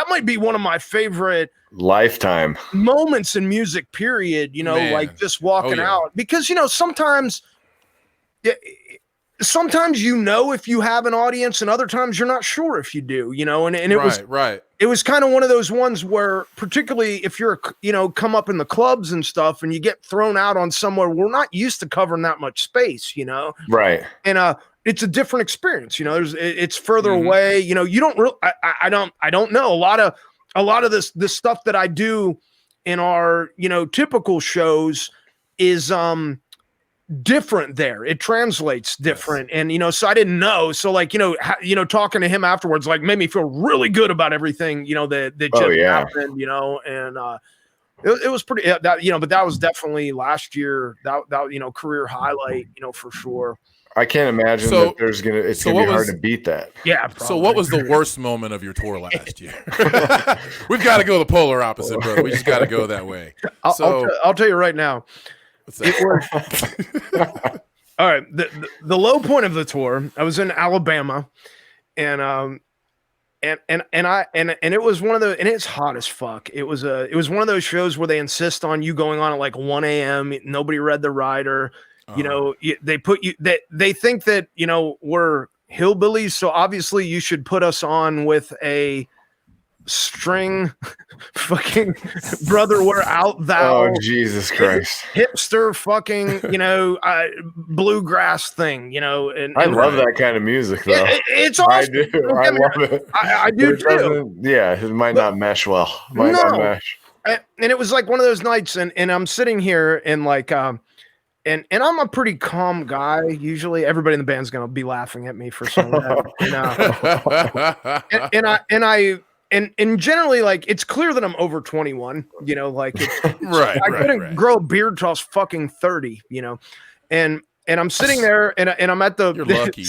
might be one of my favorite lifetime moments in music, period. Man. Like just walking out. Because, sometimes if you have an audience, and other times you're not sure if you do, and it was kind of one of those ones where, particularly if you're, come up in the clubs and stuff and you get thrown out on somewhere, we're not used to covering that much space, right. And it's a different experience, it's further away, you don't really, I don't know a lot of this stuff that I do in our, typical shows is, different there. It translates different. Yes. And, so I didn't know. So like, talking to him afterwards, like made me feel really good about everything, that just happened, and, it was pretty, but that was definitely last year that, career highlight, for sure. I can't imagine that it's going to be hard to beat that. Yeah. Probably. So what was the worst moment of your tour last year? We've got to go the polar opposite, brother. We just got to go that way. I'll tell you right now. All right. The low point of the tour, I was in Alabama, and it was one of the, and it's hot as fuck. It was one of those shows where they insist on you going on at like 1 a.m. Nobody read the rider. They put you that they think that, we're hillbillies. So obviously you should put us on with a string fucking brother, we're out thou. Oh, Jesus Christ. Hipster fucking, bluegrass thing, and I love that kind of music though. It's awesome. I do. I love it. I do too. Yeah, it might not mesh well. Not mesh. And it was like one of those nights, and I'm sitting here and like and I'm a pretty calm guy. Usually everybody in the band's gonna be laughing at me for saying that. And generally, like, it's clear that I'm over 21, like right. I couldn't grow a beard till I was fucking 30, and I'm sitting there and I'm at the. You're lucky.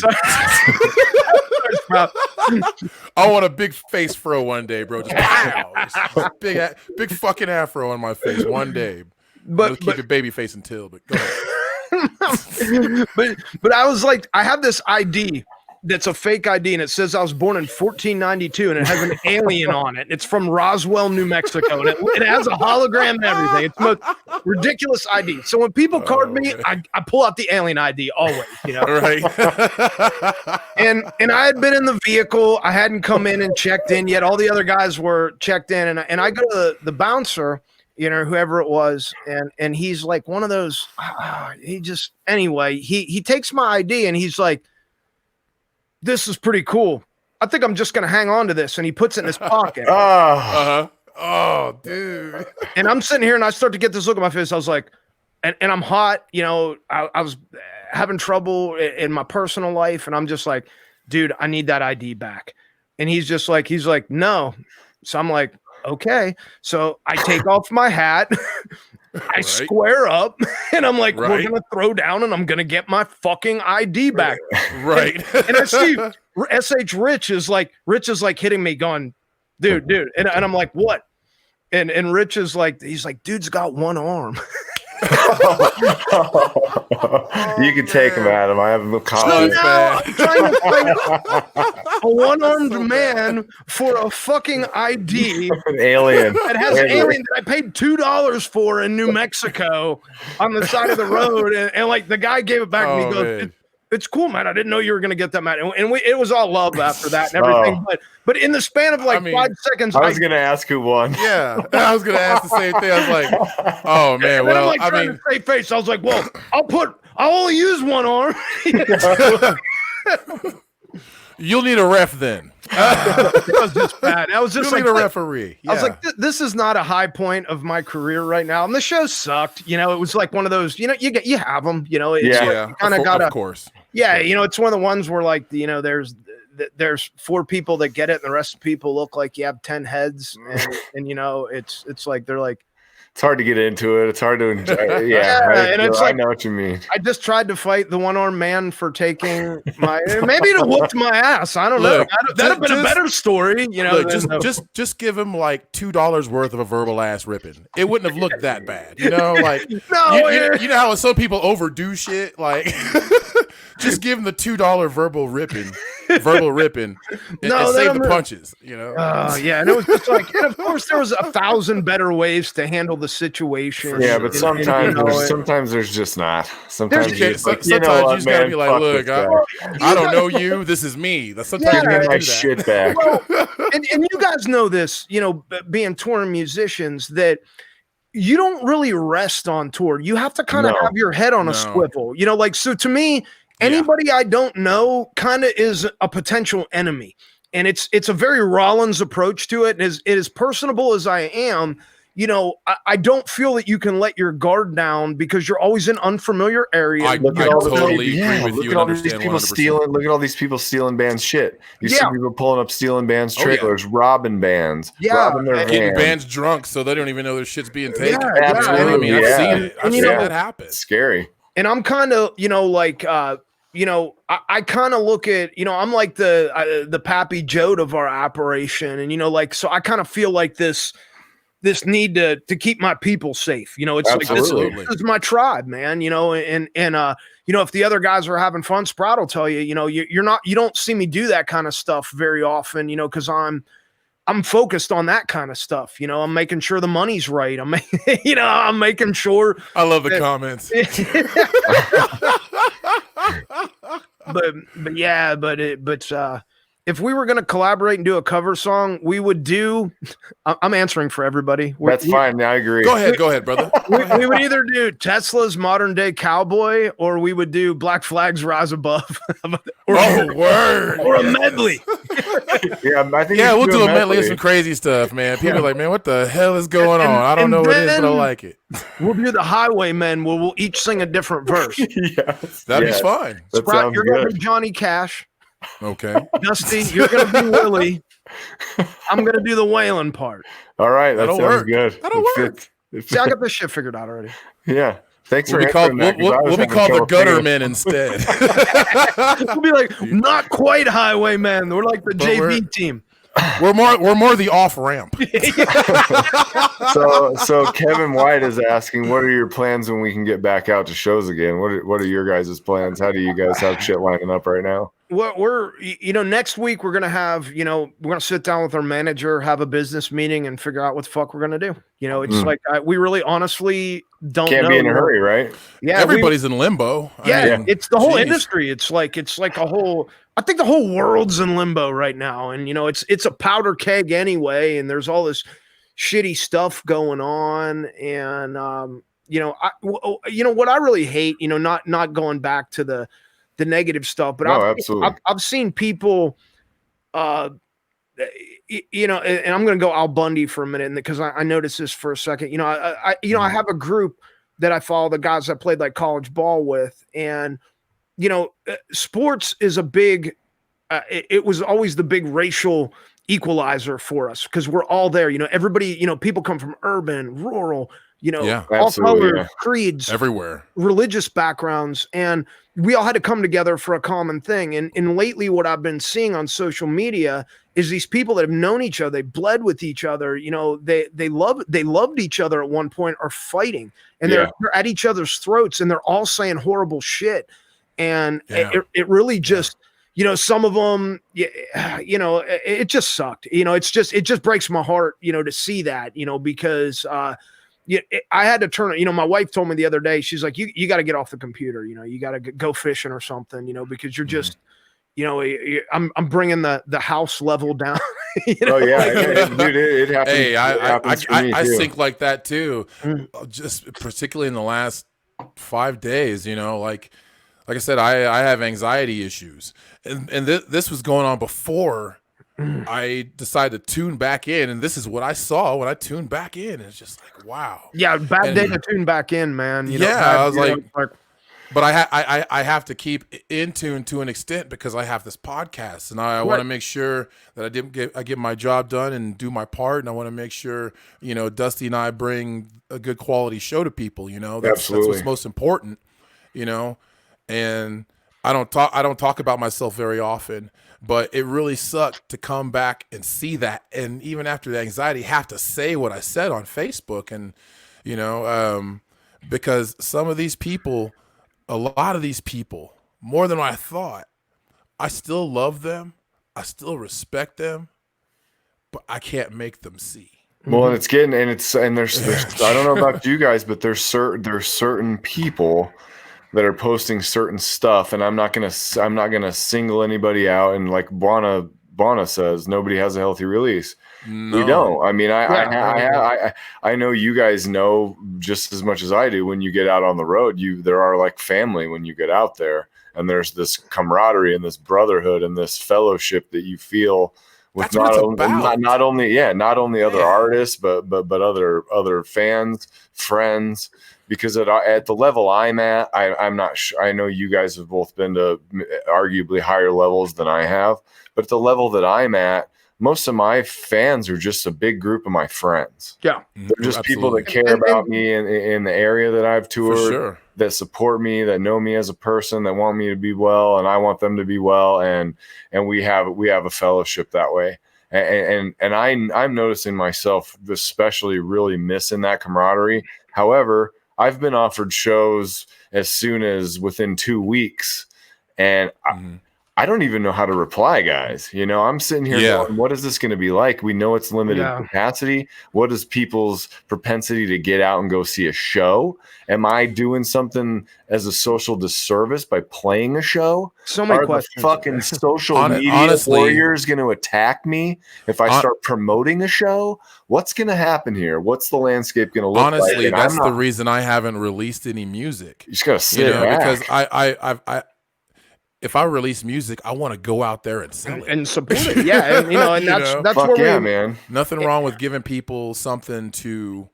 I want a big face fro one day, bro. Just big fucking afro on my face one day. But keep it baby face until. But go ahead. but I was like, I have this ID that's a fake ID, and it says I was born in 1492, and it has an alien on it. It's from Roswell, New Mexico, and it has a hologram and everything. It's the most ridiculous ID. So when people card me, I pull out the alien ID always, Right. and I had been in the vehicle. I hadn't come in and checked in yet. All the other guys were checked in, and I go to the bouncer, whoever it was, and he's like one of those. He takes my ID and he's like, "This is pretty cool. I think I'm just going to hang on to this." And he puts it in his pocket. Oh, dude. And I'm sitting here and I start to get this look on my face. I was like, and I'm hot, I was having trouble in my personal life. And I'm just like, dude, I need that ID back. And he's like, no. So I'm like, okay. So I take off my hat. I square up and I'm like, we're going to throw down and I'm going to get my fucking ID back. Right. And I see SH Rich is like hitting me going, dude. And I'm like, what? And Rich is like, he's like, dude's got one arm. You can take him, Adam. I have him So now I'm trying to find a one-armed man for a fucking ID. An alien. That has an alien that I paid $2 for in New Mexico on the side of the road. And like the guy gave it back to me. He goes, it's cool, man. I didn't know you were going to get that, man. And it was all love after that and everything. But in the span of 5 seconds, I was going to ask who won. Yeah, I was going to ask the same thing. I was like, oh man. Well, I'm like trying to save face. I was like, well, I'll only use one arm. You'll need a ref then. It was just bad. I was just You'll need a referee. Yeah. I was like, this is not a high point of my career right now. And the show sucked. It was like one of those, you have them, it's kind of got of course. Yeah. It's one of the ones where like, there's 4 people that get it and the rest of people look like you have 10 heads. And it's like, they're like, it's hard to get into it. It's hard to enjoy it. Yeah, I know what you mean. I just tried to fight the one-armed man for taking my. Maybe it whooped my ass. I don't know. That'd have been a better story. Just give him like $2 worth of a verbal ass ripping. It wouldn't have looked that bad. Like no, you know how some people overdo shit. Like just give him the $2 verbal ripping. verbal ripping and save the punches, you know? Yeah. And it was just like, and of course there was 1,000 better ways to handle the situation. Yeah, but sometimes there's just not. Sometimes you just gotta be like, look, I don't know you. This is me. Sometimes you gotta get my do shit back. Well, and you guys know this, you know, being touring musicians, that you don't really rest on tour. You have to kind of have your head on a swivel, you know, like, so to me, anybody I don't know kind of is a potential enemy. And it's a very Rollins approach to it. And as personable as I am, you know, I don't feel that you can let your guard down because you're always in unfamiliar areas. I totally agree with you. Look at all these people stealing. Look at all these people stealing bands' shit. You see people pulling up, stealing bands' trailers, robbing bands, robbing their getting bands drunk so they don't even know their shit's being taken. Absolutely. I mean, I've seen it. I've seen that happen. It's scary. And I'm kind of, you know, like, you know, I kind of look at, you know, I'm like the Pappy Joad of our operation, and you know, like, so I kind of feel like this need to keep my people safe. You know, it's Absolutely. like this is my tribe, man. You know, and you know, if the other guys are having fun, Sprout will tell you, you know, you don't see me do that kind of stuff very often, you know, because I'm focused on that kind of stuff. You know, I'm making sure the money's right. I'm making sure. I love the comments. but if we were going to collaborate and do a cover song, we would do. I'm answering for everybody. That's fine. I agree. Go ahead, brother. We would either do Tesla's Modern Day Cowboy, or we would do Black Flag's Rise Above. Word. Or a medley. I think we'll do a medley of some crazy stuff, man. People are like, man, what the hell is going on? I don't know what it is, but I like it. We'll do the Highwaymen, where we'll each sing a different verse. That'd be fun. Sprout, you're going to be Johnny Cash. Okay. Dusty, you're going to be Willie. I'm going to do the wailing part. All right. That sounds work. good. That'll work. See, I got this shit figured out already. Yeah. Thanks we'll for we'll be called the Guttermen instead. We'll be like, not quite Highwaymen. We're like the JV team. We're more the off ramp. So Kevin White is asking, what are your plans when we can get back out to shows again? What are your guys' plans? How do you guys have shit lining up right now? We're you know, next week we're gonna have, you know, we're gonna sit down with our manager, have a business meeting, and figure out what the fuck we're gonna do. You know, it's like we really honestly can't be in a hurry, right? Yeah, everybody's in limbo. I mean, it's the whole industry. It's like a whole. I think the whole world's in limbo right now, and you know, it's a powder keg anyway, and there's all this shitty stuff going on, and you know, what I really hate, you know, not going back to the negative stuff, but I've seen people, you know, and I'm going to go Al Bundy for a minute, because I noticed this for a second. You know, I have a group that I follow, the guys I played like college ball with, and you know, sports is a big. It was always the big racial equalizer for us, because we're all there. You know, everybody. You know, people come from urban, rural. You know, all colors, creeds, everywhere, religious backgrounds, and we all had to come together for a common thing. And lately, what I've been seeing on social media is these people that have known each other, they bled with each other. You know, they loved each other at one point, are fighting, and they're at each other's throats, and they're all saying horrible shit. And it really just, you know, some of them, you know, it just sucked. You know, it just breaks my heart, you know, to see that, you know, because I had to turn it. You know, my wife told me the other day, she's like, you got to get off the computer. You know, you got to go fishing or something, you know, because you're just, you know, I'm bringing the house level down. You know? Oh yeah, dude, it happens. Hey, I too. think like that too. Just particularly in the last 5 days, you know, like I said, I have anxiety issues, and this was going on before I decided to tune back in, and this is what I saw when I tuned back in. It's just like, wow. Yeah, bad day to tune back in, man. You know, I was like, but I have to keep in tune to an extent, because I have this podcast, and I want to make sure that I get my job done and do my part, and I want to make sure, you know, Dusty and I bring a good quality show to people. You know, that's what's most important. You know, and I don't talk about myself very often. But it really sucked to come back and see that, and even after the anxiety, have to say what I said on Facebook, and you know, because some of these people, a lot of these people, more than I thought, I still love them. I still respect them, but I can't make them see. Well, and there's I don't know about you guys, but there's certain people that are posting certain stuff, and I'm not gonna single anybody out. And like Buana says, nobody has a healthy release. No. We don't. I mean, I know you guys know just as much as I do. When you get out on the road, there are like family when you get out there, and there's this camaraderie and this brotherhood and this fellowship that you feel with not only other artists, but other fans, friends. Because at the level I'm at, I'm not sure. I know you guys have both been to arguably higher levels than I have, but at the level that I'm at, most of my fans are just a big group of my friends. Yeah. They're just people that care about me in the area that I've toured, that support me, that know me as a person, that want me to be well, and I want them to be well. And we have a fellowship that way. And I'm noticing myself especially really missing that camaraderie. However, I've been offered shows as soon as within 2 weeks, and I don't even know how to reply, guys. You know, I'm sitting here going, what is this going to be like? We know it's limited capacity. What is people's propensity to get out and go see a show? Am I doing something as a social disservice by playing a show? So many questions. The fucking social media warriors going to attack me if I start promoting a show? What's going to happen here? What's the landscape going to look like? Honestly, that's the reason I haven't released any music. You just got to sit back. Because I if I release music, I want to go out there and sell it and support it. Yeah, and, and that's where man. Nothing wrong with giving people something to,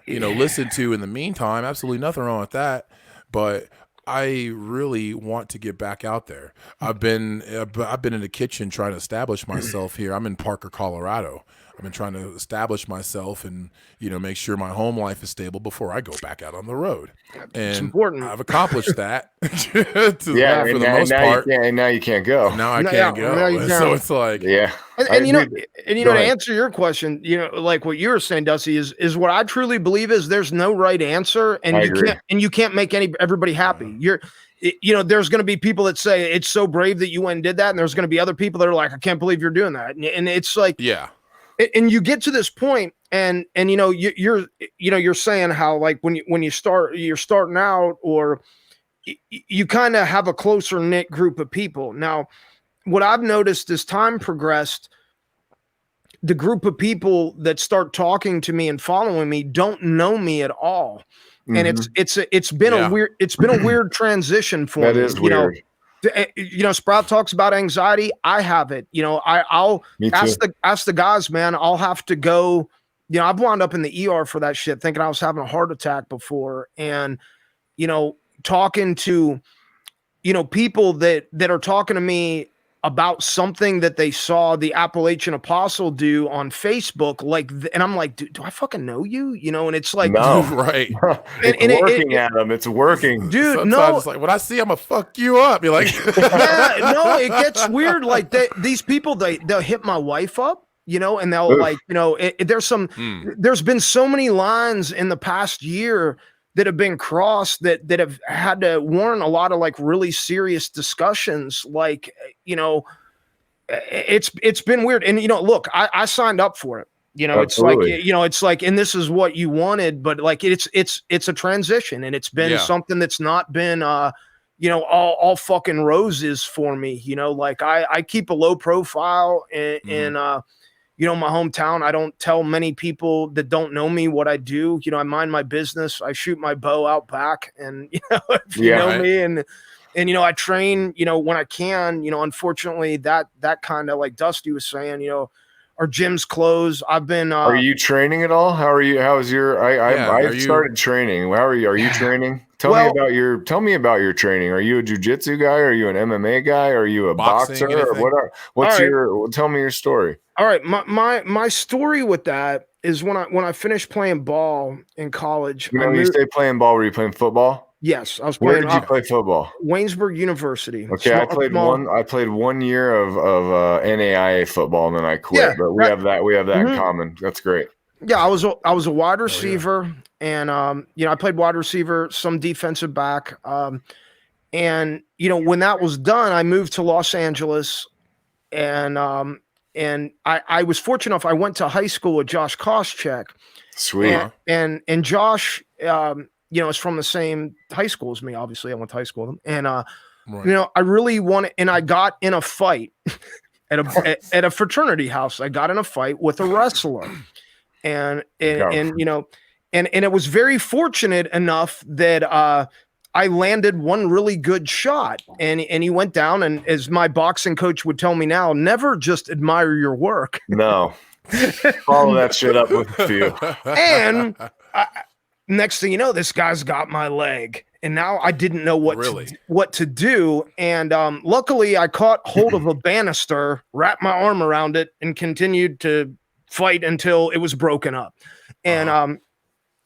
listen to in the meantime. Absolutely nothing wrong with that. But I really want to get back out there. I've been in the kitchen trying to establish myself here. I'm in Parker, Colorado. I've been trying to establish myself and, make sure my home life is stable before I go back out on the road. And it's important. I've accomplished that for the most part. And now you can't go. Now I can't go. So it's like, to answer your question, like what you were saying, Dusty, is what I truly believe is there's no right answer, and you can't make everybody happy. There's going to be people that say it's so brave that you went and did that, and there's going to be other people that are like, I can't believe you're doing that, and it's like, and you get to this point, and you're saying how like when you're starting out, or you kind of have a closer knit group of people. Now, what I've noticed as time progressed, the group of people that start talking to me and following me don't know me at all, and it's been a weird transition for me. That is weird. Sprout talks about anxiety. I have it. I'll ask the guys, man. I'll have to go. I've wound up in the ER for that shit, thinking I was having a heart attack before, and talking to people that are talking to me about something that they saw the Appalachian Apostle do on Facebook, and I'm like, do I fucking know you? And it's like, no, right? It's working, Adam. It's working, dude. Sometimes it's like when I see, I'm gonna fuck you up. You're like, it gets weird. Like these people, they'll hit my wife up, and they'll there's been so many lines in the past year that have been crossed that have had to warrant a lot of like really serious discussions. Like, it's been weird. And, look, I signed up for it, Absolutely. it's like, and this is what you wanted, but like, it's a transition, and it's been something that's not been, all fucking roses for me, like I keep a low profile in my hometown. I don't tell many people that don't know me what I do. I mind my business. I shoot my bow out back, and if you know me, and I train, when I can. Unfortunately, that kind of, like Dusty was saying, our gym's closed. I've been. Are you training at all? How are you? How is your? I started training. How are you? Are you training? Tell me about your training. Are you a jiu-jitsu guy? Are you an MMA guy? Are you a boxer? Or tell me your story. All right. My story with that is when I finished playing ball in college. When you say playing ball, were you playing football? Yes, I was playing. Where did you play football? Waynesburg University. Okay, I played 1 year of NAIA football, and then I quit. Yeah, but we have that in common. That's great. Yeah, I was a wide receiver, and I played wide receiver, some defensive back, And, you know, when that was done, I moved to Los Angeles, and I was fortunate enough. I went to high school with Josh Koscheck. Sweet. And Josh, you know, is from the same high school as me. Obviously, I went to high school with him. And, you know, I really wanted, and I got in a fight at a fraternity house. I got in a fight with a wrestler. And you know, and it was very fortunate enough that I landed one really good shot, and he went down. And as my boxing coach would tell me now, never just admire your work. No, follow that shit up with a few. And next thing you know, this guy's got my leg, and now I didn't know what to do. And luckily, I caught hold of a banister, wrapped my arm around it, and continued to fight until it was broken up. And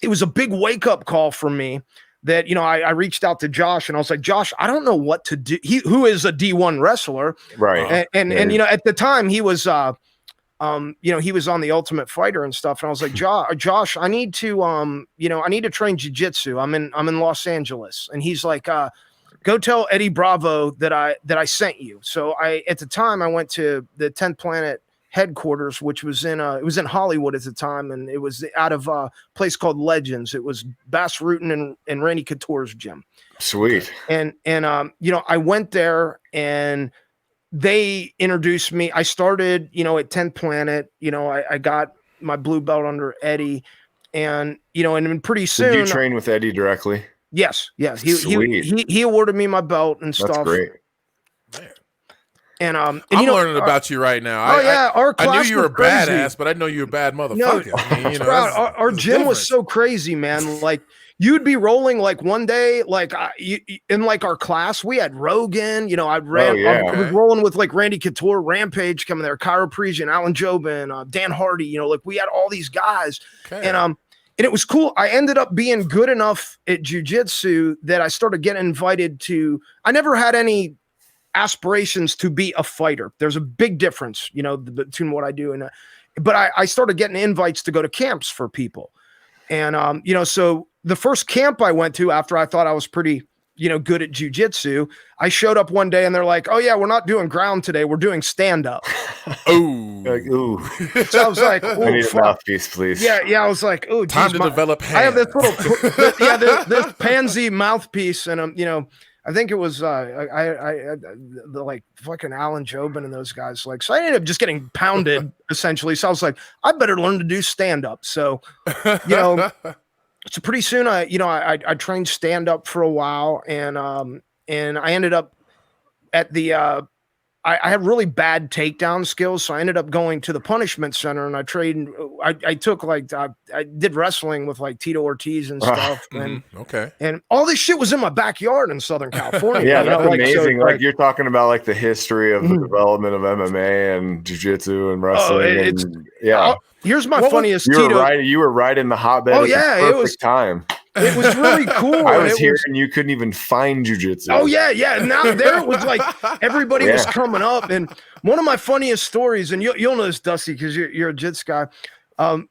it was a big wake up call for me. That, you know, I reached out to Josh, and I was like, Josh, I don't know what to do. Who is a D1 wrestler, right? And you know, at the time he was, you know, he was on the Ultimate Fighter and stuff. And I was like, Josh, I need to, you know, I need to train jiu-jitsu. I'm in Los Angeles. And he's like, go tell Eddie Bravo that I sent you. So at the time I went to the 10th Planet headquarters, which was it was in Hollywood at the time, and it was out of a place called Legends. It was Bass Rutten and Randy Couture's gym. Sweet. And you know, I went there, and they introduced me. I started, you know, at 10th Planet. You know, I got my blue belt under Eddie, and you know, and then pretty soon. Did you train with Eddie directly? Yes. He awarded me my belt and stuff. That's great. Man. And I'm you know, learning about you right now. Our class I knew you were crazy. badass, but I know you're a bad motherfucker. No, I mean, you know, our gym was so crazy, man. Like you'd be rolling like one day, like in like our class, we had Rogan. You know, I was rolling with like Randy Couture, Rampage coming there, Kyra Parisian, Alan Jobin, Dan Hardy. You know, like we had all these guys, and it was cool. I ended up being good enough at jiu-jitsu that I started getting invited to. I never had any aspirations to be a fighter. There's a big difference, you know, between what I do and but I started getting invites to go to camps for people. And you know, so the first camp I went to after I thought I was pretty, you know, good at jiu-jitsu, I showed up one day and they're like, "Oh yeah, we're not doing ground today. We're doing stand up." Ooh. Like, ooh. So I was like, I need a mouthpiece, please. Yeah, I was like, "Oh, time to develop hands." I have this little this pansy mouthpiece, and you know, I think it was the like fucking Alan Jobin and those guys. Like, so I ended up just getting pounded essentially. So I was like, I better learn to do stand up. So, you know, so pretty soon I trained stand up for a while, and I ended up at the I had really bad takedown skills, so I ended up going to the punishment center, and I trained. I took like I did wrestling with like Tito Ortiz and stuff, and and all this shit was in my backyard in Southern California. Yeah, that's amazing. So, like you're talking about like the history of the development of MMA and jiu-jitsu and wrestling. Here's my funniest. You were right in the hotbed. Oh yeah, it was time. It was really cool. I was here and you couldn't even find jiu-jitsu. Oh yeah. Now there it was like everybody was coming up, and one of my funniest stories, and you'll know this, Dusty, because you're a jits guy,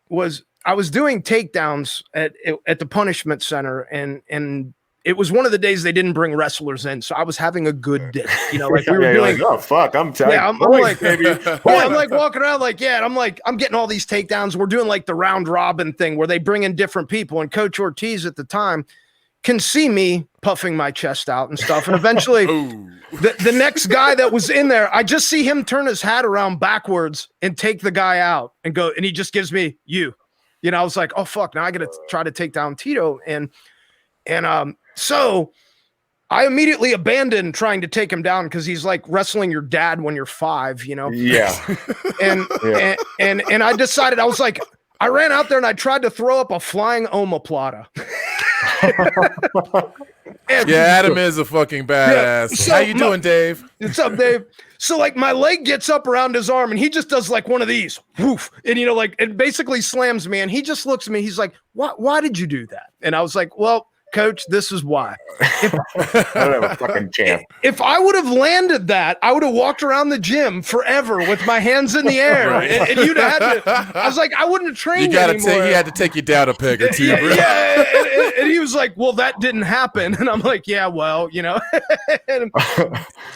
was I was doing takedowns at the punishment center, and it was one of the days they didn't bring wrestlers in, so I was having a good day. You know, like we were doing. Like, oh fuck, I'm tight. Yeah, I'm like, maybe. I'm like walking around like, and I'm like, I'm getting all these takedowns. We're doing like the round robin thing where they bring in different people, and Coach Ortiz at the time can see me puffing my chest out and stuff. And eventually, the next guy that was in there, I just see him turn his hat around backwards and take the guy out and go, and he just gives me you. You know, I was like, oh fuck, now I got to try to take down Tito, and so I immediately abandoned trying to take him down because he's like wrestling your dad when you're 5, you know? Yeah. And I decided, I was like, I ran out there and I tried to throw up a flying omoplata. Adam is a fucking badass. So how you doing, Dave? What's up, Dave? So like my leg gets up around his arm and he just does like one of these, woof, and you know, like it basically slams me, and he just looks at me. He's like, why did you do that? And I was like, well, Coach, this is why. I don't have a fucking champ. If I would have landed that, I would have walked around the gym forever with my hands in the air. Right. And you'd have had to, I was like, I wouldn't have trained anymore. He had to take you down a peg or two. Yeah. and he was like, well, that didn't happen. And I'm like, yeah, well, you know. Hey,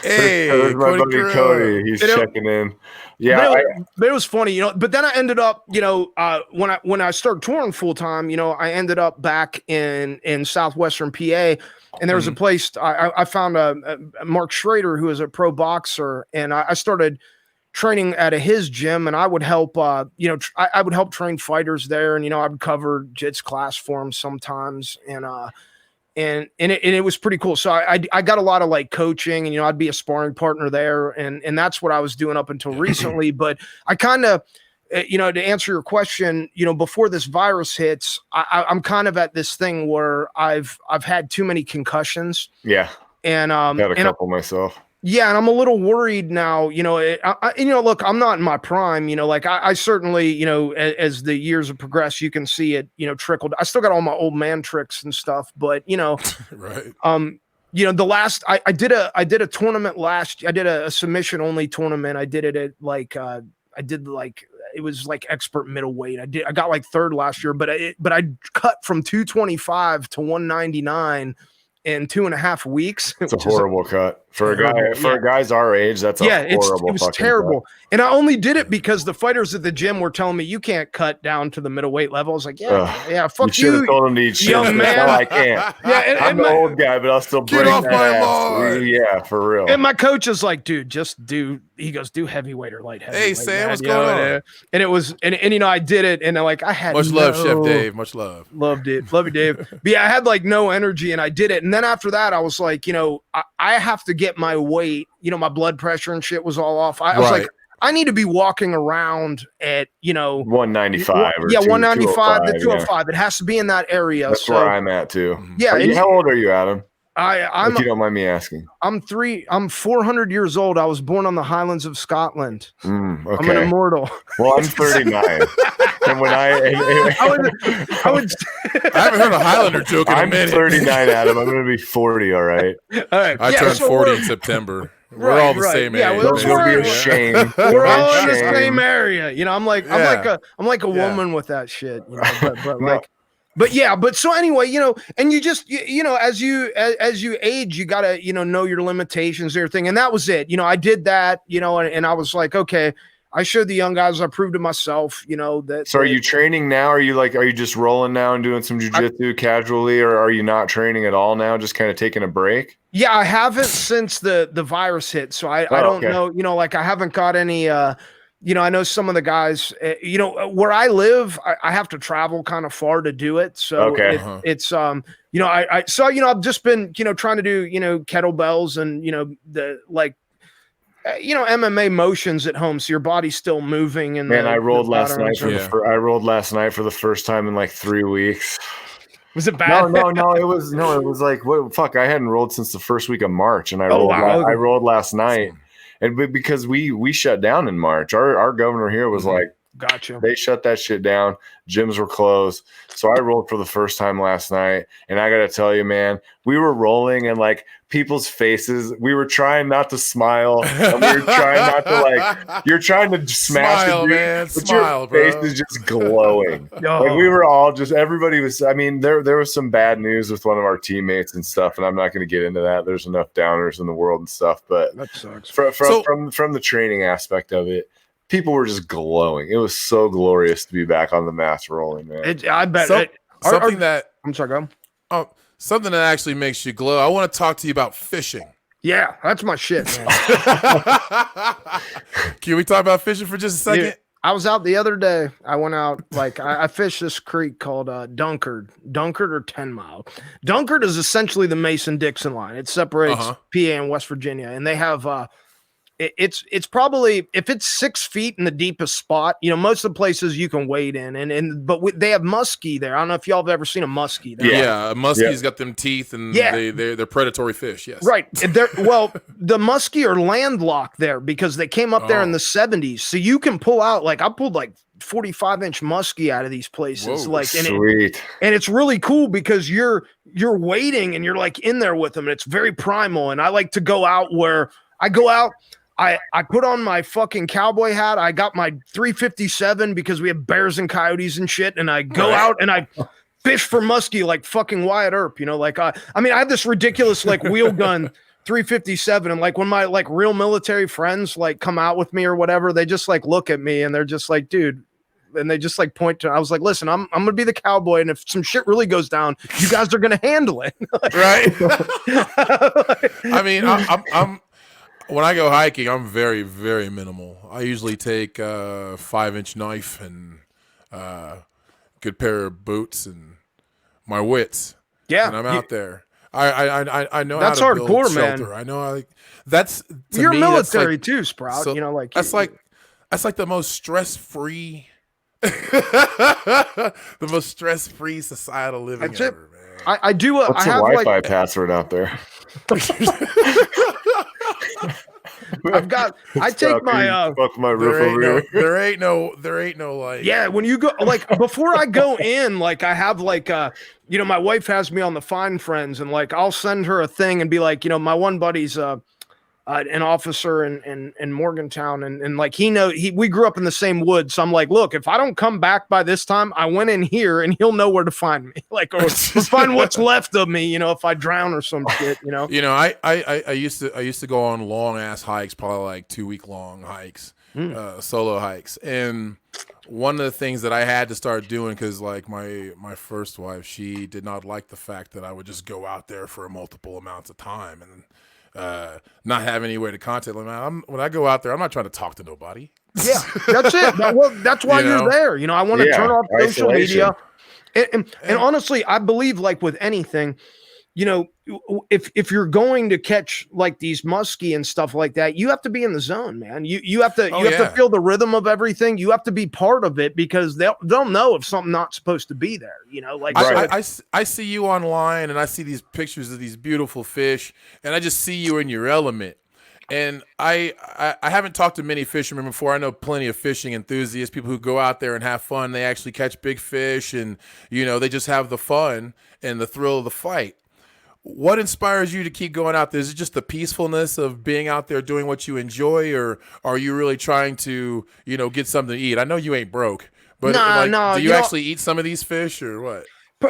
there's my buddy Cody. He's checking in. Yeah, but it was funny, you know. But then I ended up, you know, when I started touring full time, you know, I ended up back in southwestern PA, and there was a place I found a Mark Schrader, who is a pro boxer, and I started training at his gym, and I would help, you know, I would help train fighters there, and you know, I would cover jits class for him sometimes, and it was pretty cool. So I got a lot of like coaching, and you know, I'd be a sparring partner there, and that's what I was doing up until recently. But I kind of, you know, to answer your question, you know, before this virus hits, I'm kind of at this thing where I've had too many concussions. Yeah, and got a couple myself. Yeah, and I'm a little worried now, you know, you know, look, I'm not in my prime, you know, like I certainly, you know, as the years have progressed, you can see it, you know, trickled. I still got all my old man tricks and stuff, but you know, right. You know, the last, I did a tournament I did a submission only tournament. I did it at like, it was like expert middleweight. I got like third last year, but I cut from 225 to 199 in 2.5 weeks. It's a horrible cut for guys our age. That's a horrible. It was terrible. Cut. And I only did it because the fighters at the gym were telling me you can't cut down to the middleweight level. I was like, fuck you. Should have told him to eat shit. Young man. I can't. Yeah, I'm the old guy, but I'll still get off my lawn. Yeah, for real. And my coach is like, dude, just do. He goes, do heavyweight or light heavyweight. Hey Sam, what's going on? And it was, and you know, I did it, and like I had much love, Chef Dave. Much love. Loved it, love you, Dave. But yeah, I had like no energy, and I did it. And then after that, I was like, you know, I have to get my weight. You know, my blood pressure and shit was all off. I was like, I need to be walking around at, you know, 195 or 195 to 205. It has to be in that area. That's where I'm at too. Yeah. How old are you, Adam? I'm if you don't mind me asking. I'm 400 years old. I was born on the Highlands of Scotland. Okay. I'm an immortal. Well, I'm 39. And when I haven't heard a Highlander joke in a minute. I'm 39, Adam. I'm going to be 40. All right. All right. I turned 40 in September. We're all the same age. Yeah, don't be ashamed. We're all in the same area. You know, I'm like a woman with that shit. You know, but so anyway, you know, and you just you know, as you age, you gotta, you know your limitations, everything, and that was it. You know, I did that, you know, and I was like, okay, I showed the young guys, I proved to myself, you know, that. So are you training now? Are you just rolling now and doing some jiu-jitsu casually, or are you not training at all now, just kind of taking a break? Yeah, I haven't since the virus hit. So I don't know, you know, like I haven't got any, you know, I know some of the guys, you know, where I live, I have to travel kind of far to do it. So it's, you know, so, you know, I've just been, you know, trying to do, you know, kettlebells and, you know, you know, MMA motions at home, so your body's still moving. And I rolled last night for the first time in like 3 weeks. Was it bad? No. It was like, what? Fuck! I hadn't rolled since the first week of March, and I rolled last night, and because we shut down in March, our governor here was like, gotcha. They shut that shit down. Gyms were closed. So I rolled for the first time last night. And I got to tell you, man, we were rolling and like people's faces, we were trying not to smile. And we were trying not to like, you're trying to smash smile, the dude, man. but Smile, your bro. face is just glowing. Like we were all just, everybody was, I mean, there was some bad news with one of our teammates and stuff. And I'm not going to get into that. There's enough downers in the world and stuff. But that sucks. From the training aspect of it, people were just glowing. It was so glorious to be back on the mats rolling, man. I bet. Something that I'm sorry, go. Oh, something that actually makes you glow. I want to talk to you about fishing. Yeah, that's my shit, man. Can we talk about fishing for just a second? Dude, I was out the other day. I went out, like, I fished this creek called Dunkard or 10 Mile. Dunkard is essentially the Mason-Dixon line. It separates PA and West Virginia, and they have it's probably, if it's 6 feet in the deepest spot, you know, most of the places you can wade in, but they have muskie there. I don't know if y'all have ever seen a muskie. Yeah, a muskie's got them teeth, and they're predatory fish. Yes, right. Well, the muskie are landlocked there because they came up there in the 70s, so you can pull out, like, I pulled like 45-inch muskie out of these places. Whoa, like, sweet. And it's really cool because you're wading and you're like in there with them, and it's very primal. And I like to go out where I go out. I put on my fucking cowboy hat. I got my 357 because we have bears and coyotes and shit. And I go out and I fish for muskie like fucking Wyatt Earp, you know, like I mean I have this ridiculous like wheel gun 357, and like when my like real military friends like come out with me or whatever, they just like look at me and they're just like, dude, and they just like point to, I was like, listen, I'm gonna be the cowboy, and if some shit really goes down, you guys are gonna handle it. Right. I mean, I'm when I go hiking, I'm very, very minimal. I usually take a 5-inch knife and good pair of boots and my wits. Yeah, and I'm out there. I know that's how to build hardcore, shelter. man. I know that's to you're me, military that's like, too, Sprout. so, you know, like that's like the most stress-free, the most stress-free societal living ever, man. I do. What's I the have Wi-Fi like password out there? I take my fuck my roof over here. There ain't no like. Yeah, when you go like before I go in, like I have like you know, my wife has me on the Find Friends, and like I'll send her a thing and be like, you know, my one buddy's an officer in Morgantown, and like we grew up in the same woods, so I'm like, look, if I don't come back by this time, I went in here and he'll know where to find me, like or find what's left of me, you know, if I drown or some shit, you know. You know, I used to go on long ass hikes, probably like 2-week long hikes, solo hikes, and one of the things that I had to start doing, because like my first wife, she did not like the fact that I would just go out there for multiple amounts of time and not have any way to contact them. When I go out there, I'm not trying to talk to nobody. Yeah, that's it. Well, that's why you're there. You know, I want to turn off social media. And honestly, I believe like with anything, you know, if you're going to catch like these muskie and stuff like that, you have to be in the zone, man. You have to to feel the rhythm of everything. You have to be part of it, because they'll know if something not supposed to be there. You know, like I see you online and I see these pictures of these beautiful fish, and I just see you in your element. And I haven't talked to many fishermen before. I know plenty of fishing enthusiasts, people who go out there and have fun. They actually catch big fish, and you know, they just have the fun and the thrill of the fight. What inspires you to keep going out there? Is it just the peacefulness of being out there doing what you enjoy, or are you really trying to, you know, get something to eat? I know you ain't broke, but do you actually eat some of these fish or what?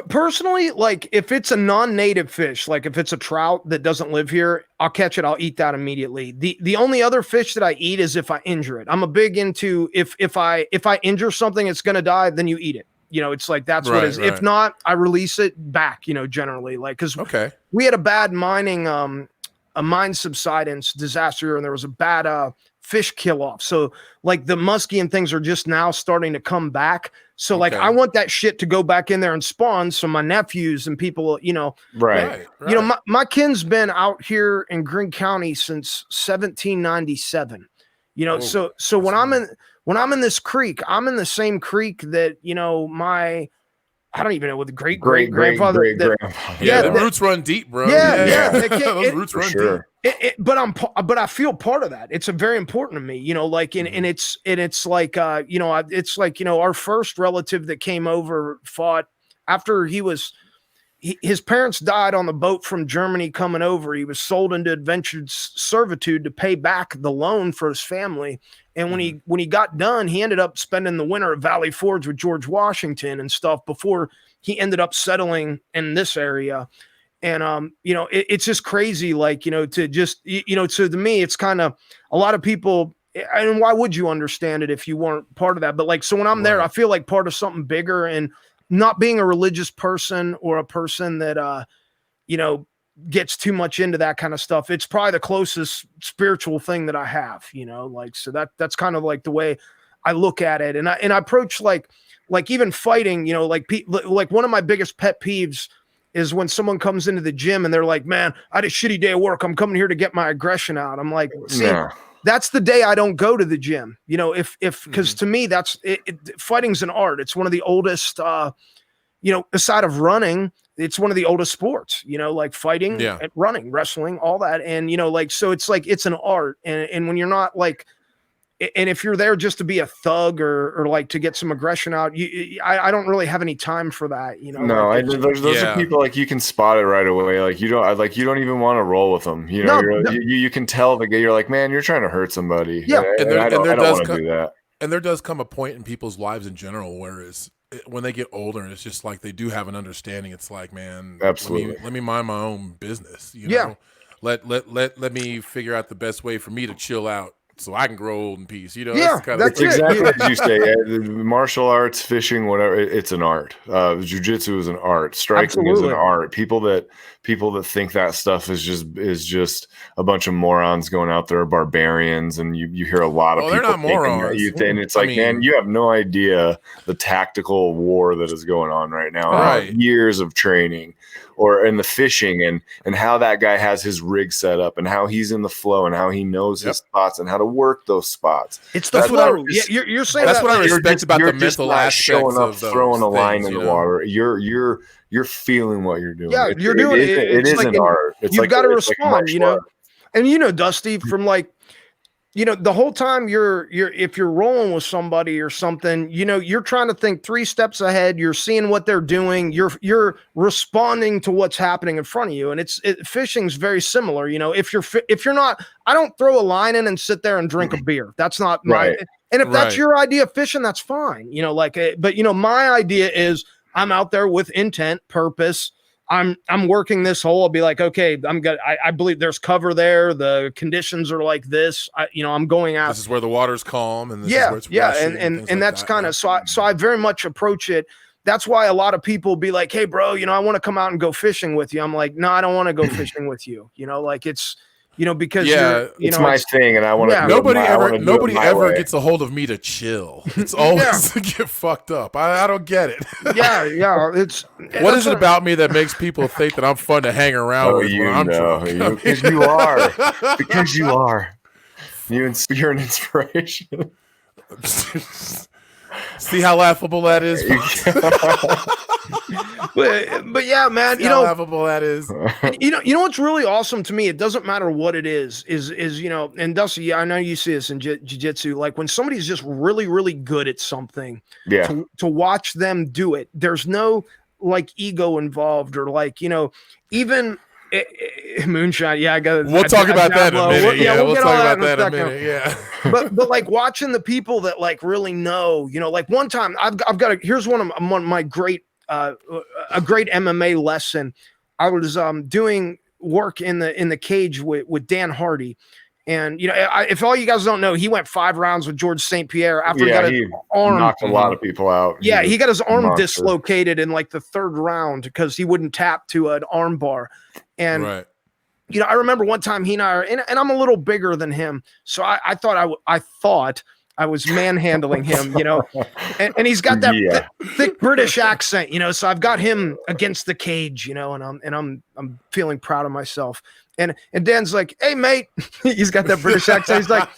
Personally, like if it's a non-native fish, like if it's a trout that doesn't live here, I'll catch it. I'll eat that immediately. The only other fish that I eat is if I injure it. I'm a big into if I injure something, it's gonna die, then you eat it. You know, it's like that's what it is. Right. If not, I release it back, you know, generally. Like, because we had a bad a mine subsidence disaster, and there was a bad fish kill off. So like the muskie and things are just now starting to come back. So like I want that shit to go back in there and spawn, so my nephews and people, you know, right. You know, my kin's been out here in Greene County since 1797. You know, so when I'm in this creek, I'm in the same creek that, you know, I don't even know what the great grandfather. Yeah, the roots run deep, bro. Yeah. Those roots run deep. But I feel part of that. It's a very important to me, you know, like, and it's like, you know, it's like, you know, our first relative that came over fought after his parents died on the boat from Germany coming over. He was sold into indentured servitude to pay back the loan for his family. And when he got done, he ended up spending the winter at Valley Forge with George Washington and stuff before he ended up settling in this area. And, you know, it's just crazy. Like, you know, to just, you know, so to me, it's kind of a lot of people. And why would you understand it if you weren't part of that? But like, so when I'm there, I feel like part of something bigger, and not being a religious person or a person that, you know, gets too much into that kind of stuff. It's probably the closest spiritual thing that I have, you know, like, so that's kind of like the way I look at it. And I approach like even fighting, you know, like one of my biggest pet peeves is when someone comes into the gym and they're like, man, I had a shitty day of work. I'm coming here to get my aggression out. I'm like, see, that's the day I don't go to the gym, you know, because to me, that's fighting's an art. It's one of the oldest, you know, aside of running, it's one of the oldest sports, you know, like fighting, and running, wrestling, all that. And, you know, like, so it's like, it's an art. And when you're not like, and if you're there just to be a thug or like to get some aggression out, I don't really have any time for that, you know. No, like, those are people like you can spot it right away. Like you don't even want to roll with them. You know, you can tell that you're like, man, you're trying to hurt somebody. Yeah, and I don't want to do that. And there does come a point in people's lives in general where when they get older, it's just like they do have an understanding. It's like, man, Absolutely. let me mind my own business. Yeah. Let me figure out the best way for me to chill out so I can grow old in peace. Yeah, That's exactly as you say. Martial arts, fishing, whatever. It's an art. Jiu-jitsu is an art. Striking is an art. People that think that stuff is just a bunch of morons going out there, barbarians, and you hear a lot of people. They're not morons. And it's like, man, you have no idea the tactical war that is going on right now. Right. Years of training. Or in the fishing and how that guy has his rig set up and how he's in the flow and how he knows his spots and how to work those spots. It's the flow. You're saying that's what I respect about the mental aspects showing up, of those throwing a line things, in the water. You're feeling what you're doing. Yeah, you're doing it. It is an art. You've got to respond, and Dusty, from like, the whole time if you're rolling with somebody or something, you're trying to think 3 steps ahead. You're seeing what they're doing. You're responding to what's happening in front of you. And fishing's very similar. If you're not, I don't throw a line in and sit there and drink a beer. That's not my, and if that's your idea of fishing, that's fine. But my idea is I'm out there with intent, purpose. I'm working this hole. I'll be like, okay, I believe there's cover there. The conditions are like this. I'm going out. This is where the water's calm, and this is where it's rushing, and that's kind of so I very much approach it. That's why a lot of people be like, hey, bro, I want to come out and go fishing with you. I'm like, no, I don't want to go fishing with you. It's. Because it's my thing, and I want to. Nobody ever gets a hold of me to chill. It's always to get fucked up. I don't get it. It's what is it about me that makes people think that I'm fun to hang around with when I'm drunk? Because you are. Because you are. You're an inspiration. See how laughable that is? but yeah, man, how laughable that is. What's really awesome to me, it doesn't matter what it is and Dusty, I know you see this in jiu-jitsu, like when somebody's just really, really good at something, to watch them do it, there's no like ego involved or like, even moonshine. We'll talk about that in a minute. We'll talk about that in a minute. Yeah. but like watching the people that like really know, like one time I've got here's one of my great a great MMA lesson. I was doing work in the cage with Dan Hardy. And if all you guys don't know, he went 5 rounds with George St. Pierre after he got his arm knocked a lot of people out. Yeah, he got his arm dislocated in like the 3rd round because he wouldn't tap to an arm bar. And I remember one time he and I and I'm a little bigger than him, so I thought I was manhandling him, and he's got that thick British accent, so I've got him against the cage, and I'm feeling proud of myself. And Dan's like, hey, mate, he's got that British accent. He's like,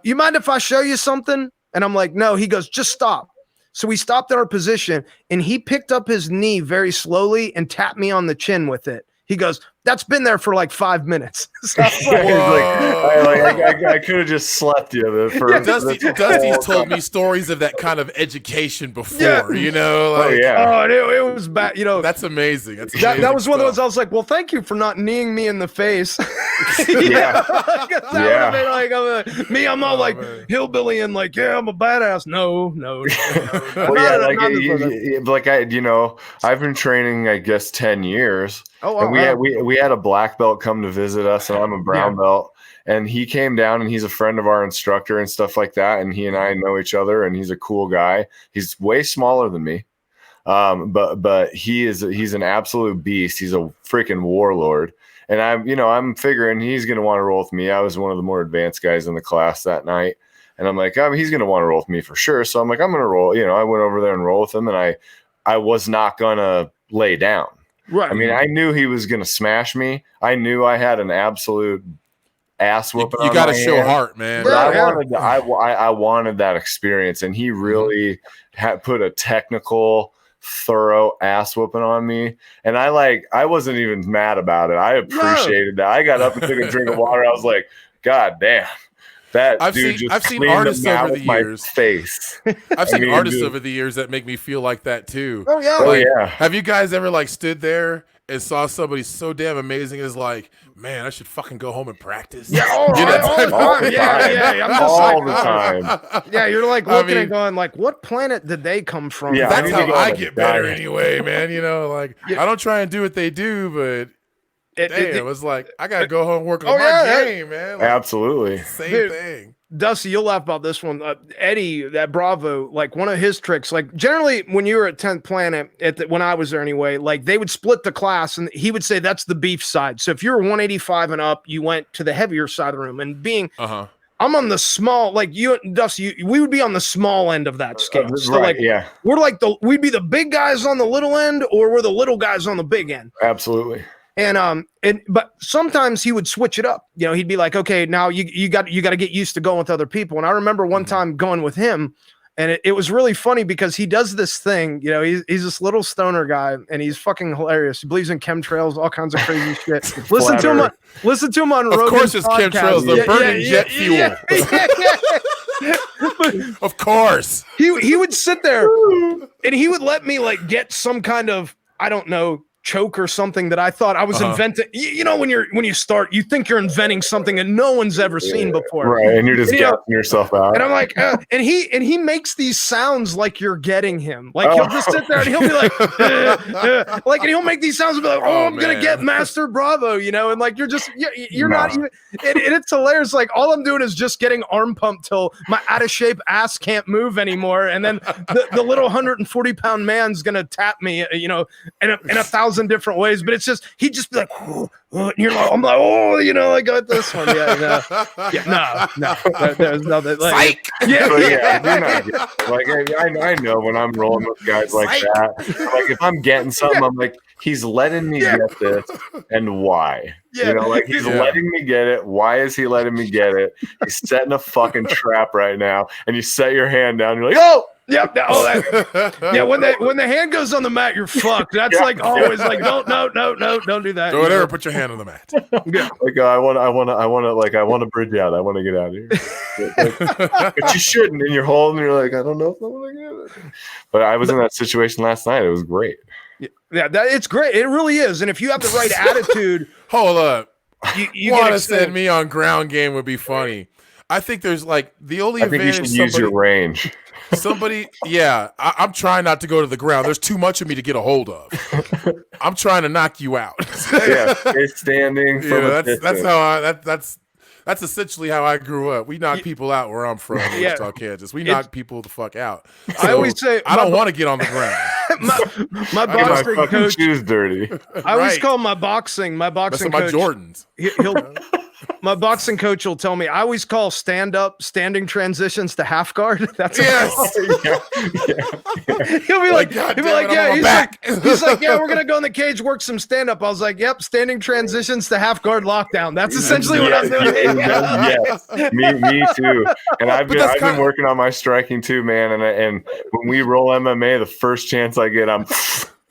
you mind if I show you something? And I'm like, no. He goes, just stop. So we stopped in our position, and he picked up his knee very slowly and tapped me on the chin with it. He goes, that's been there for like 5 minutes. So I could have just slept you. Dusty's told me stories of that kind of education before, it was bad. That's amazing. That was one of those. I was like, well, thank you for not kneeing me in the face. I'm all like hillbilly and like, I'm a badass. No. I've been training, I guess, 10 years. Oh, and we had a black belt come to visit us, and I'm a brown belt, and he came down, and he's a friend of our instructor and stuff like that, and he and I know each other, and he's a cool guy. He's way smaller than me, but he's an absolute beast. He's a freaking warlord, and I'm figuring he's gonna want to roll with me. I was one of the more advanced guys in the class that night, and I'm like, he's gonna want to roll with me for sure. So I'm like, I'm gonna roll. I went over there and roll with him, and I was not gonna lay down. Right. I mean, I knew he was going to smash me. I knew I had an absolute ass whooping. You got to show heart, man. But I wanted that experience, and he really had put a technical, thorough ass whooping on me. And I wasn't even mad about it. I appreciated that. I got up and took a drink of water. I was like, God damn. I've seen artists over the years. I've seen artists over the years that make me feel like that too. Oh yeah. Have you guys ever stood there and saw somebody so damn amazing is like, man, I should fucking go home and practice. Yeah, all the I'm just all the time. Yeah, you're like looking and going like, what planet did they come from? Yeah, That's how I get better diet. anyway, man. You know, like I don't try and do what they do, but it was like I gotta go home and work on my game, man. Like, absolutely. Same thing. Dusty, you'll laugh about this one. Eddie, that Bravo, like one of his tricks, like generally when you were at 10th Planet, when I was there anyway, like they would split the class and he would say that's the beef side. So if you were 185 and up, you went to the heavier side of the room. And being, I'm on the small, like you, Dusty, we would be on the small end of that scale. So right, we're like we'd be the big guys on the little end, or we're the little guys on the big end. Absolutely. But sometimes he would switch it up. You know, he'd be like, okay, now you got to get used to going with other people. And I remember one time going with him, and it was really funny because he does this thing. You know, he's this little stoner guy, and he's fucking hilarious. He believes in chemtrails, all kinds of crazy shit. Listen to him on Rogan's Of course, it's podcast. chemtrails. They're burning jet fuel. Of course. He would sit there, and he would let me like get some kind of, I don't know, choke or something that I thought I was inventing. You know, when you start, you think you're inventing something that no one's ever seen before, right? And you're just gassing yourself out. And I'm like, and he makes these sounds like you're getting him. Like he'll just sit there and he'll be like, like, and he'll make these sounds and be like, I'm gonna get Master Bravo, you know, and like you're not even. And it's hilarious. Like all I'm doing is just getting arm pumped till my out of shape ass can't move anymore, and then the little 140-pound man's gonna tap me, you know, in a 1,000 different ways, but it's just he'd just be like, and you're like, I'm like, oh, you know, I got this one. No, there's nothing. Like, I know when I'm rolling with guys like that. Like if I'm getting something, I'm like, he's letting me get this, and why? You know, like he's letting me get it. Why is he letting me get it? He's setting a fucking trap right now, and you set your hand down. You're like, oh. Yep. When the hand goes on the mat, you're fucked. That's like always like don't do that. Don't ever put your hand on the mat. Like I want to bridge out. I want to get out of here. But you shouldn't. And you're holding. You're like, I don't know if I want to get it. But I was in that situation last night. It was great. Yeah, it's great. It really is. And if you have the right attitude, hold up. You want to send me on ground game would be funny. I think there's like the only advantage. I think you should use your range. I'm trying not to go to the ground. There's too much of me to get a hold of. I'm trying to knock you out. Stay standing. That's essentially how I grew up. We knock people out where I'm from, in Wichita, Kansas. We knock people the fuck out. So I always say I don't want to get on the ground. my boxing coach shoes dirty. I always call my boxing coach. My Jordans. My boxing coach will tell me I always call standing transitions to half guard. That's he'll be like, he's like, yeah, we're gonna go in the cage, work some stand up. I was like, yep, standing transitions to half guard lockdown. That's essentially what I'm doing. Yes, me too. And I've been working on my striking too, man. And when we roll MMA, the first chance I get, I'm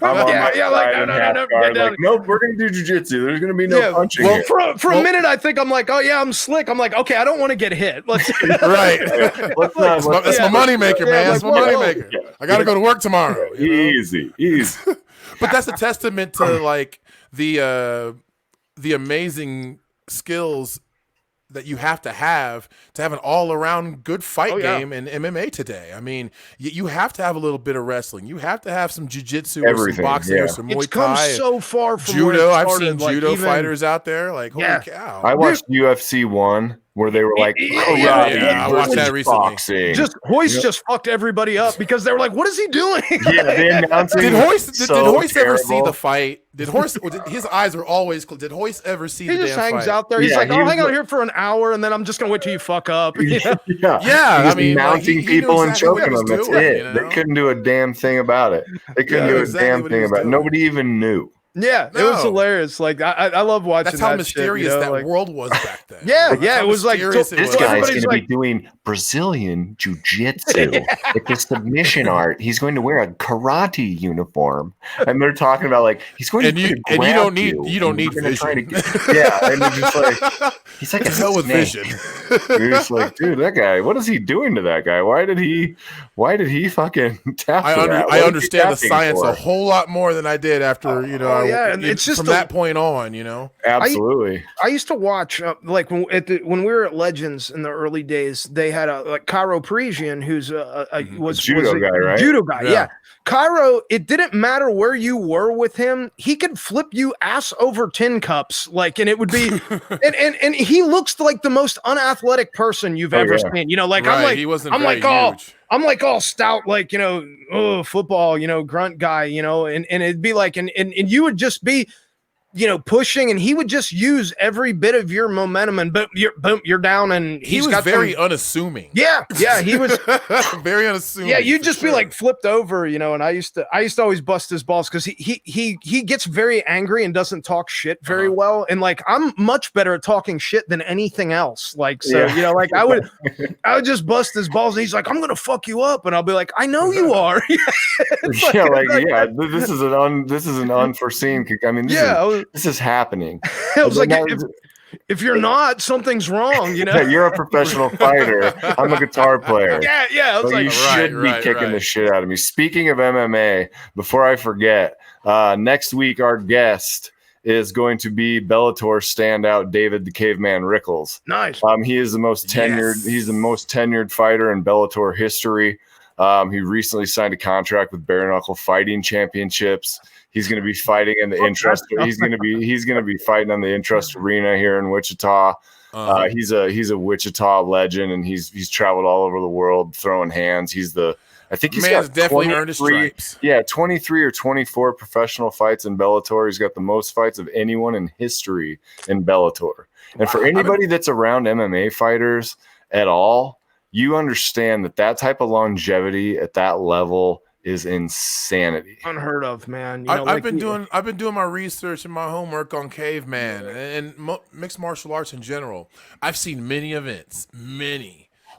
on my side no, get down. Like, nope, we're gonna do jujitsu. There's gonna be no punching. Well, for a minute, I think I'm like, oh yeah, I'm slick. I'm like, okay, I don't want to get hit. Let's right. That's my moneymaker, man. That's my moneymaker. I gotta go to work tomorrow. Easy. But that's a testament to like the amazing skills that you have to have an all-around good fight game in MMA today. I mean, you have to have a little bit of wrestling. You have to have some jiu-jitsu or some boxing or some Muay Thai. It's come so far from judo. I've seen judo fighters out there. Like, holy cow. I watched UFC 1 where they were like, I watched that recently. Boxing. Hoist just fucked everybody up because they were like, what is he doing? Did Hoist ever see the fight? His eyes are always closed. Did Hoist ever see the damn fight? He just hangs out there. He's like, I'll hang out here for an hour and then I'm just going to wait till you fuck up. I mean, mounting people and choking them. That's it. You know? They couldn't do a damn thing about it. They couldn't do a damn thing about it. Nobody even knew. Yeah, it was hilarious. Like I love watching. That's how mysterious that world was back then. It was like this guy's going to be doing Brazilian jiu-jitsu, like the submission art. He's going to wear a karate uniform, and they're talking about like he's going to and you don't need vision. And they're just like he's like a hell with vision. You're just like, dude, that guy. What is he doing to that guy? Why did he fucking tap? I understand the science a whole lot more than I did after yeah, and it's just from that point on, you know. Absolutely. I used to watch like when we were at Legends in the early days. They had a like Cairo Parisian, who's was judo a guy, right? Judo guy, Yeah. yeah. Cairo, it didn't matter where you were with him. He could flip you ass over tin cups, like, and it would be, and he looks like the most unathletic person you've ever seen. You know, like right. He wasn't I'm very like, huge. I'm like all stout, like, you know, football, you know, grunt guy, you know, and it'd be like, and you would just be, you know, pushing, and he would just use every bit of your momentum, and boom, you're down, and He was very unassuming. Yeah, he was very unassuming. Yeah, you'd just be like flipped over, you know. And I used to always bust his balls because he gets very angry and doesn't talk shit very well. And like I'm much better at talking shit than anything else. Like so, you know, like I would just bust his balls, and he's like, "I'm gonna fuck you up," and I'll be like, "I know you are." This is an unforeseen. I mean, this is happening. I was like, if you're not, something's wrong, you know. You're a professional fighter. I'm a guitar player. Yeah. I was like, you should be kicking the shit out of me. Speaking of MMA, before I forget, next week our guest is going to be Bellator standout David the Caveman Rickles. Nice. He is the most tenured. Yes. He's the most tenured fighter in Bellator history. He recently signed a contract with Bare Knuckle Fighting Championships. He's going to be fighting in the Intrust. He's going to be fighting on the Intrust Arena here in Wichita. He's a Wichita legend, and he's traveled all over the world throwing hands. I think he's got definitely earned his stripes. Yeah, 23 or 24 professional fights in Bellator. He's got the most fights of anyone in history in Bellator. And for anybody that's around MMA fighters at all, you understand that type of longevity at that level is insanity. Unheard of, man. You know, I've been doing my research and my homework on Caveman and mixed martial arts in general. I've seen many events,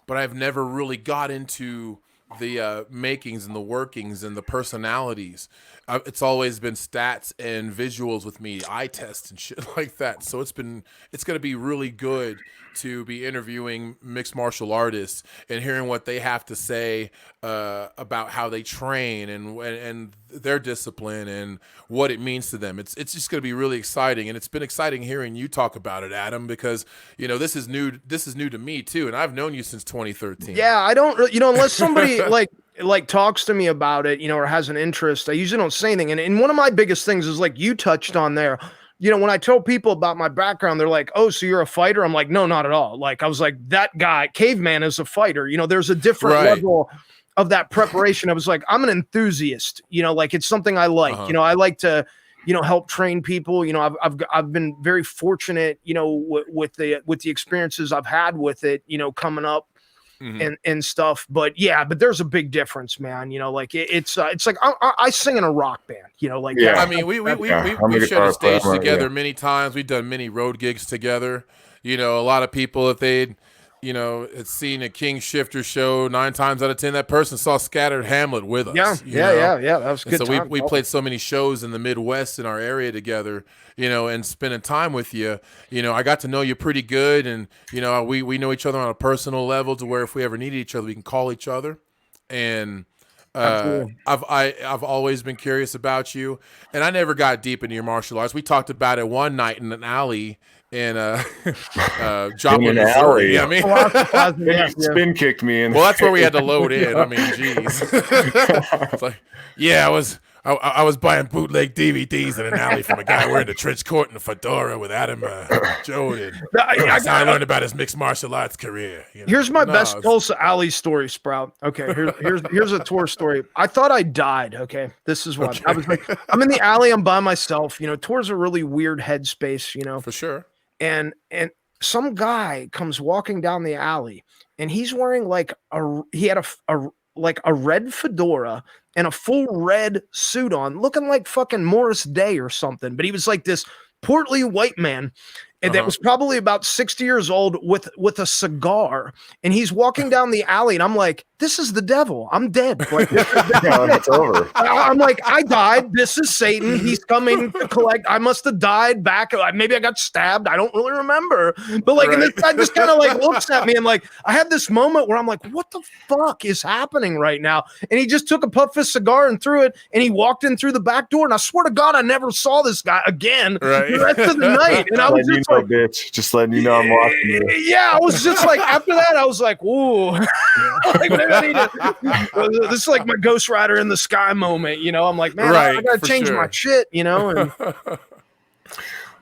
but I've never really got into the makings and the workings and the personalities. It's always been stats and visuals with me, eye tests and shit like that. So it's going to be really good to be interviewing mixed martial artists and hearing what they have to say about how they train and their discipline and what it means to them. It's just going to be really exciting, and it's been exciting hearing you talk about it, Adam, because you know this is new to me too, and I've known you since 2013. Yeah, I don't, you know, unless somebody like talks to me about it, you know, or has an interest, I usually don't say anything. And one of my biggest things is like you touched on there. You know, when I tell people about my background, they're like, "Oh, so you're a fighter?" I'm like, "No, not at all." Like I was like, that guy, Caveman, is a fighter. You know, there's a different level of that preparation. I was like, I'm an enthusiast. You know, like it's something I like. You know, I like to, you know, help train people. You know, I've been very fortunate, you know, with the experiences I've had with it, you know, coming up. And stuff, but there's a big difference, man. You know, like it's like I sing in a rock band. You know, like I mean, we shared a stage together many times. We've done many road gigs together. You know, a lot of people, if they'd seen a King Shifter show, 9 times out of 10, that person saw Scattered Hamlet with us. Yeah. That was good. So we played so many shows in the Midwest in our area together, you know, and spending time with you. You know, I got to know you pretty good, and you know, we know each other on a personal level to where if we ever needed each other, we can call each other. And I've always been curious about you, and I never got deep into your martial arts. We talked about it one night in an alley in Joplin, Missouri. Yeah, I mean, spin kicked me in. Well, that's where we had to load in. I mean, geez. It's like, I was buying bootleg DVDs in an alley from a guy wearing the trench coat and a fedora with Adam Joad. I learned about his mixed martial arts career. You know? Here's my best Tulsa Alley story, Sprout. Okay, here's a tour story. I thought I died. Okay, this is what I was like. I'm in the alley. I'm by myself. You know, tours are really weird headspace. You know, for sure. And some guy comes walking down the alley, and he's wearing like he had a red fedora and a full red suit on, looking like fucking Morris Day or something. But he was like this portly white man, and that was probably about 60 years old with a cigar, and he's walking down the alley, and I'm like, this is the devil. I'm dead. Like, It's over. I'm like, I died. This is Satan. He's coming to collect. I must have died back. Maybe I got stabbed. I don't really remember. But like, and this guy just kind of like looks at me, and like, I had this moment where I'm like, what the fuck is happening right now? And he just took a puff of his cigar and threw it, and he walked in through the back door. And I swear to God, I never saw this guy again the rest of the night. And I was just like, bitch, just letting you know I'm watching you. Yeah, I was just like, after that, I was like, ooh, like, maybe I need to, this is like my Ghost Rider in the sky moment, you know. I'm like, man, I gotta change my shit, you know. And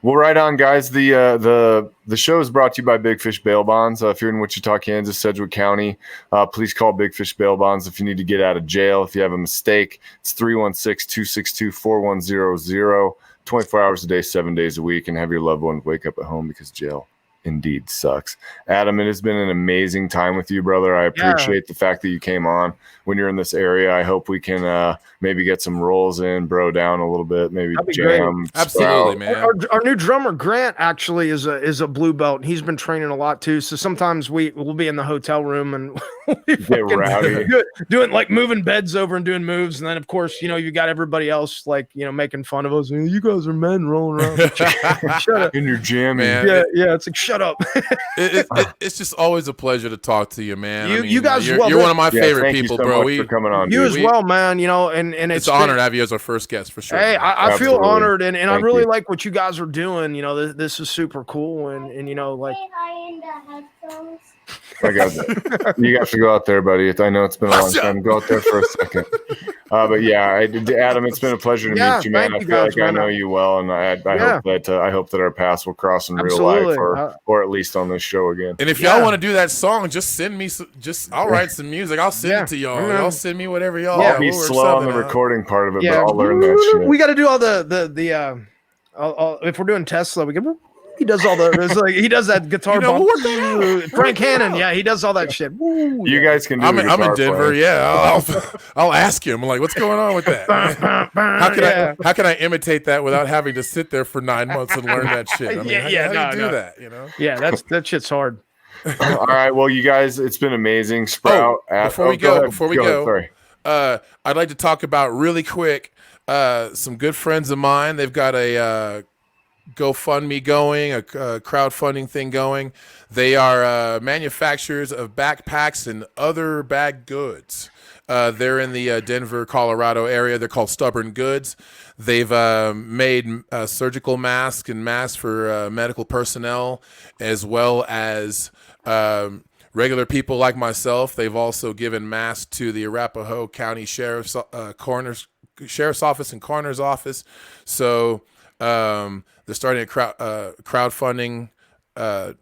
well, right on, guys. The show is brought to you by Big Fish Bail Bonds. If you're in Wichita, Kansas, Sedgwick County, please call Big Fish Bail Bonds if you need to get out of jail. If you have a mistake, it's 316-262-4100, 24 hours a day, 7 days a week, and have your loved one wake up at home because jail indeed sucks. Adam, it has been an amazing time with you, brother. I appreciate the fact that you came on when you're in this area. I hope we can maybe get some rolls in, bro down a little bit, maybe jam. Absolutely, man. Our new drummer Grant actually is a blue belt. He's been training a lot too. So sometimes we'll be in the hotel room and get rowdy, doing like moving beds over and doing moves. And then of course, you know, you got everybody else like, you know, making fun of us. You guys are men rolling around. Shut up. In your jam, man. Yeah. It's like, shut up. It's just always a pleasure to talk to you, man. You guys, you're one of my favorite people, bro. For coming on, you as well, man. You know, and it's an honor to have you as our first guest for sure. Hey, I feel honored, and I really like what you guys are doing. You know, this is super cool, and you know, like. I got that. You have to go out there, buddy. I know it's been a long time. Go out there for a second. But yeah, Adam, it's been a pleasure to meet you, man. I feel like I know you well, and I hope that our paths will cross in real life, or at least on this show again. And if y'all want to do that song, just send me. I'll write some music. I'll send it to y'all. Mm-hmm. Y'all send me whatever y'all. I'll be slow on the recording part of it, but I'll learn that shit. We got to do all the if we're doing Tesla, we can. He does all the. It's like he does that guitar. Frank Hannon, he does all that shit. Woo, you guys can do. I'm in Denver. Playing. Yeah, I'll ask him. I'm like, what's going on with that? How can I imitate that without having to sit there for 9 months and learn that shit? I mean, how do you do that? You know? Yeah, that shit's hard. All right, well, you guys, it's been amazing. Sprout. Before we go, sorry. I'd like to talk about really quick. Some good friends of mine. They've got a. GoFundMe going, a crowdfunding thing going. They are manufacturers of backpacks and other bag goods. They're in the Denver, Colorado area. They're called Stubborn Goods. They've made surgical masks and masks for medical personnel, as well as regular people like myself. They've also given masks to the Arapahoe County Sheriff's Office and Coroner's Office. So they're starting a crowdfunding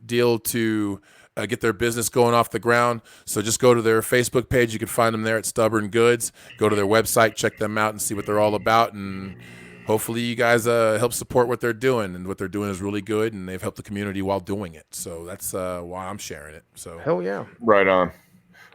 deal to get their business going off the ground. So just go to their Facebook page. You can find them there at Stubborn Goods. Go to their website, check them out, and see what they're all about. And hopefully you guys help support what they're doing. And what they're doing is really good, and they've helped the community while doing it. So that's why I'm sharing it. So hell yeah. Right on.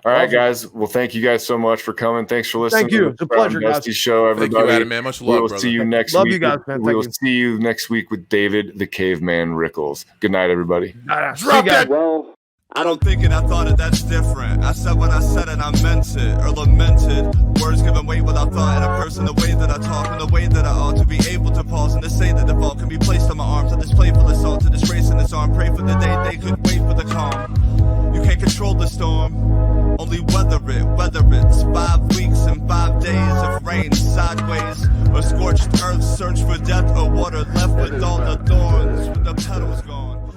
All right, guys. Well, thank you guys so much for coming. Thanks for listening. Thank you. It's a pleasure, guys. Show, everybody. Thank you, Adam, man. Much love, We'll see you next week. Love you guys, man. We will see you next week with David the Caveman Rickles. Good night, everybody. Drop that. Well, I don't think it, I thought it, that's different. I said what I said and I meant it, or lamented. Words given weight without thought in a person, the way that I talk and the way that I ought to be able to pause and to say that the ball can be placed on my arms, to this playful assault, to this race in this arm. Pray for the day they could wait for the calm. You can't control the storm, only weather it, whether it's 5 weeks and 5 days of rain sideways, or scorched earth, search for death or water.